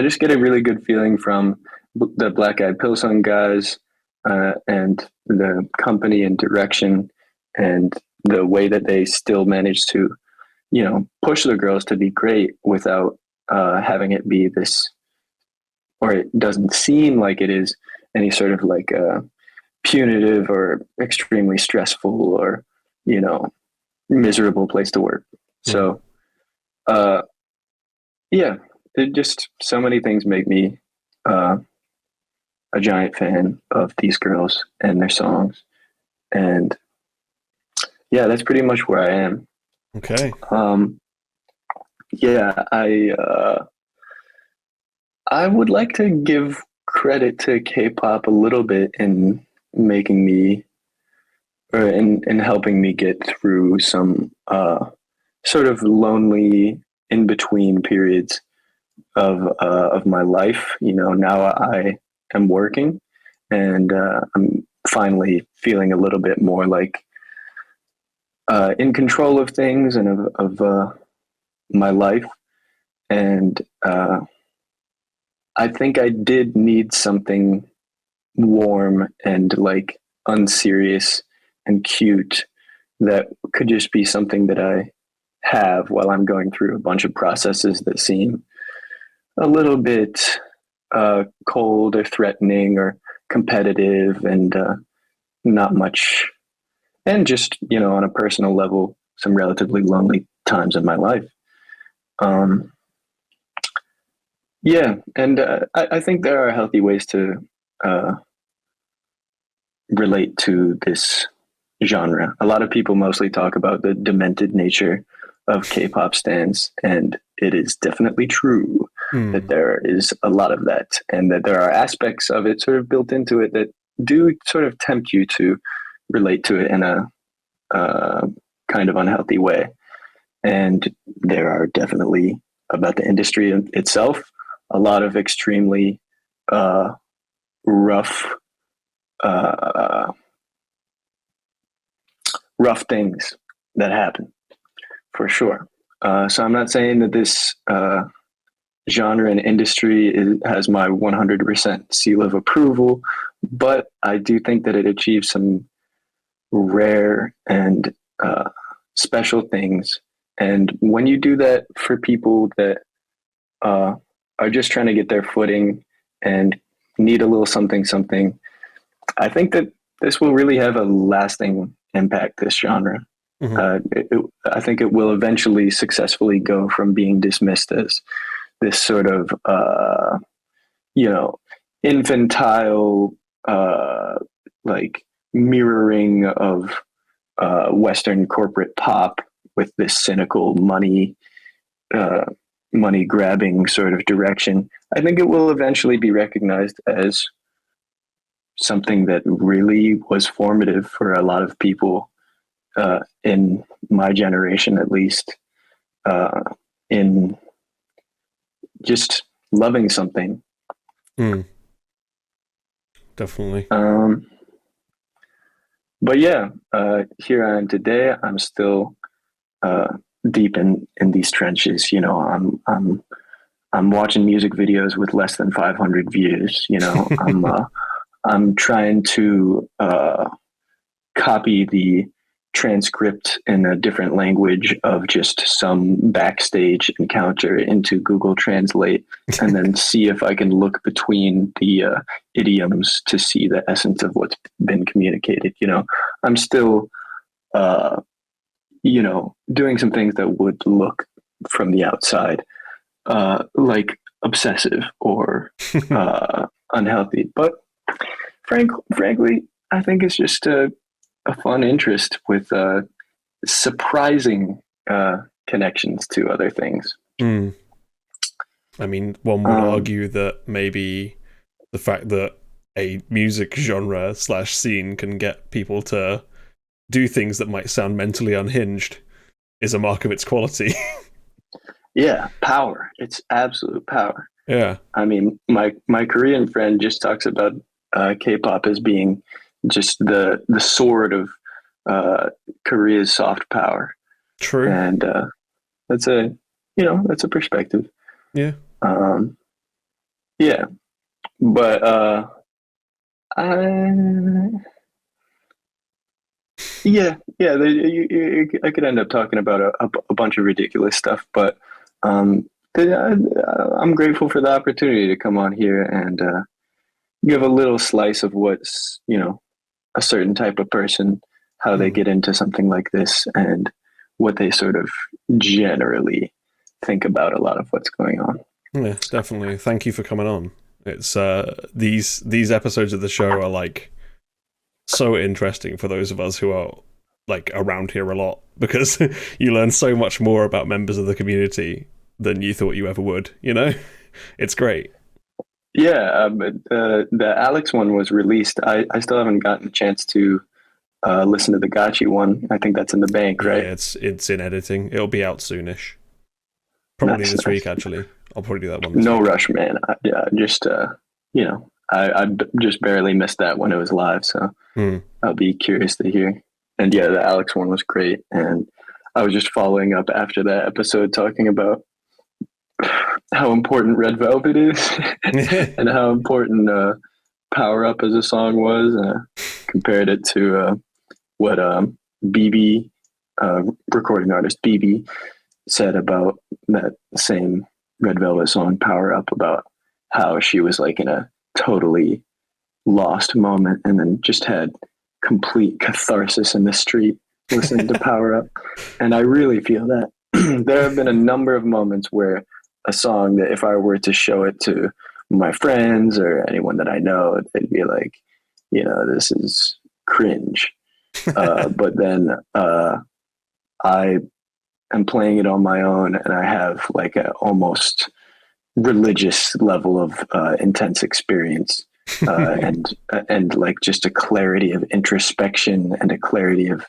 just get a really good feeling from the Black Eyed Pilsung guys, and the company and direction, and the way that they still manage to, push the girls to be great without having it be this, or it doesn't seem like it is any sort of like punitive or extremely stressful or, miserable place to work. So, it just, so many things make me a giant fan of these girls and their songs. And yeah, that's pretty much where I am. Okay. I would like to give credit to K-pop a little bit in making me, or in helping me get through some sort of lonely in between periods of my life. Now I am working, and I'm finally feeling a little bit more like in control of things and of my life. And I think I did need something warm and like unserious and cute that could just be something that I have while I'm going through a bunch of processes that seem a little bit cold or threatening or competitive, and not much, and just, on a personal level, some relatively lonely times in my life. And I think there are healthy ways to relate to this genre. A lot of people mostly talk about the demented nature of K-pop stans, and it is definitely true that there is a lot of that, and that there are aspects of it sort of built into it that do sort of tempt you to relate to it in a kind of unhealthy way. And there are definitely, about the industry itself, a lot of extremely rough things that happen, for sure. So I'm not saying that this genre and industry has my 100% seal of approval, but I do think that it achieves some rare and special things. And when you do that for people that are just trying to get their footing and need a little something, I think that this will really have a lasting impact, this genre. I think it will eventually successfully go from being dismissed as this sort of, infantile, like mirroring of Western corporate pop with this cynical money grabbing sort of direction. I think it will eventually be recognized as something that really was formative for a lot of people in my generation, at least, in just loving something. Definitely. But yeah, here I am today. I'm still deep in these trenches. I'm watching music videos with less than 500 views. I'm trying to copy the transcript in a different language of just some backstage encounter into Google Translate, and then see if I can look between the idioms to see the essence of what's been communicated. I'm still, doing some things that would look from the outside like obsessive or unhealthy. But frankly, I think it's just a fun interest with surprising connections to other things. I mean, one would argue that maybe the fact that a music genre / scene can get people to do things that might sound mentally unhinged is a mark of its quality. Yeah, power. It's absolute power. Yeah. I mean, my Korean friend just talks about K-pop as being just the sword of Korea's soft power. True. And that's a perspective. Yeah. Yeah. But I could end up talking about a bunch of ridiculous stuff, but I'm grateful for the opportunity to come on here and give a little slice of what's, a certain type of person, how they get into something like this, and what they sort of generally think about a lot of what's going on. Yeah, definitely. Thank you for coming on. It's these episodes of the show are like so interesting for those of us who are like around here a lot, because you learn so much more about members of the community than you thought you ever would. It's great. Yeah, but the Alex one was released. I still haven't gotten a chance to listen to the Gotchi one. I think that's in the bank, right? Yeah, it's in editing. It'll be out soonish. Probably this week, actually. I'll probably do that one. No week. rush, man. I just barely missed that when it was live, so I'll be curious to hear. And yeah, the Alex one was great, and I was just following up after that episode talking about how important Red Velvet is and how important Power Up as a song was. Compared it to what BB, recording artist BB, said about that same Red Velvet song, Power Up, about how she was like in a totally lost moment and then just had complete catharsis in the street listening to Power Up. And I really feel that. There have been a number of moments where a song that if I were to show it to my friends or anyone that I know, they'd be like, this is cringe. But then I am playing it on my own, and I have like a almost religious level of intense experience and like just a clarity of introspection and a clarity of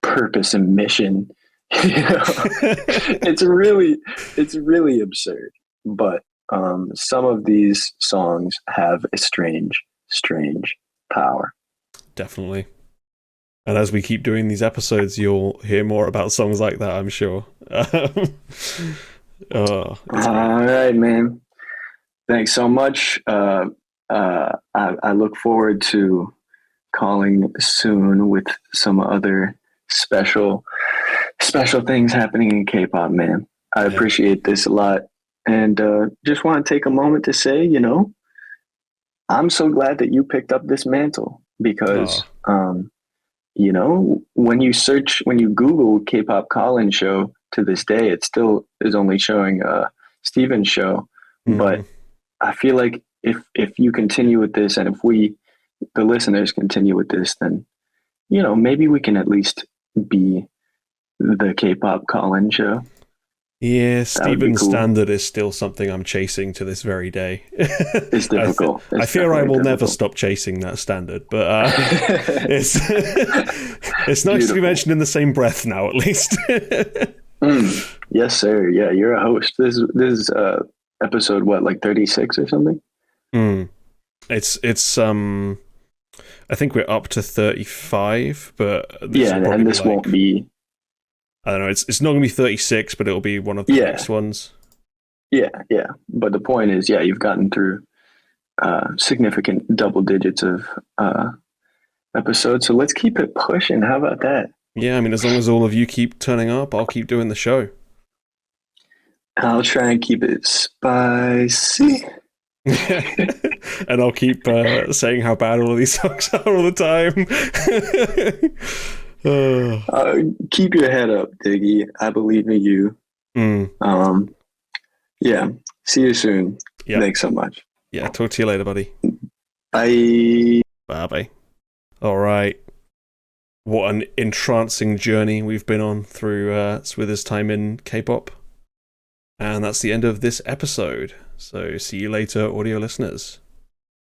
purpose and mission. It's really absurd, but some of these songs have a strange power. Definitely. And as we keep doing these episodes, you'll hear more about songs like that, I'm sure. All right, man. Thanks so much. I look forward to calling soon with some other special things happening in K-pop, man. I appreciate this a lot. And just want to take a moment to say, I'm so glad that you picked up this mantle, because, when you Google K-pop call-in show to this day, it still is only showing Steven's show. Mm-hmm. But I feel like if you continue with this, and if the listeners continue with this, then, maybe we can at least be the K-pop call-in show. Yeah, Steven's cool. Standard is still something I'm chasing to this very day. It's difficult. I fear I will never stop chasing that standard, but it's nice to be mentioned in the same breath now, at least. Yes, sir. Yeah, you're a host. This is episode like 36 or something? It's I think we're up to 35, but this won't be. I don't know. It's not going to be 36, but it'll be one of the next ones. Yeah. But the point is, you've gotten through significant double digits of episodes. So let's keep it pushing. How about that? Yeah, I mean, as long as all of you keep turning up, I'll keep doing the show. I'll try and keep it spicy. And I'll keep saying how bad all of these songs are all the time. Keep your head up, Diggy. I believe in you. Yeah. See you soon. Yep. Thanks so much. Yeah, talk to you later, buddy. Bye. Bye-bye. All right. What an entrancing journey we've been on through Swither's time in K-pop. And that's the end of this episode. So see you later, audio listeners.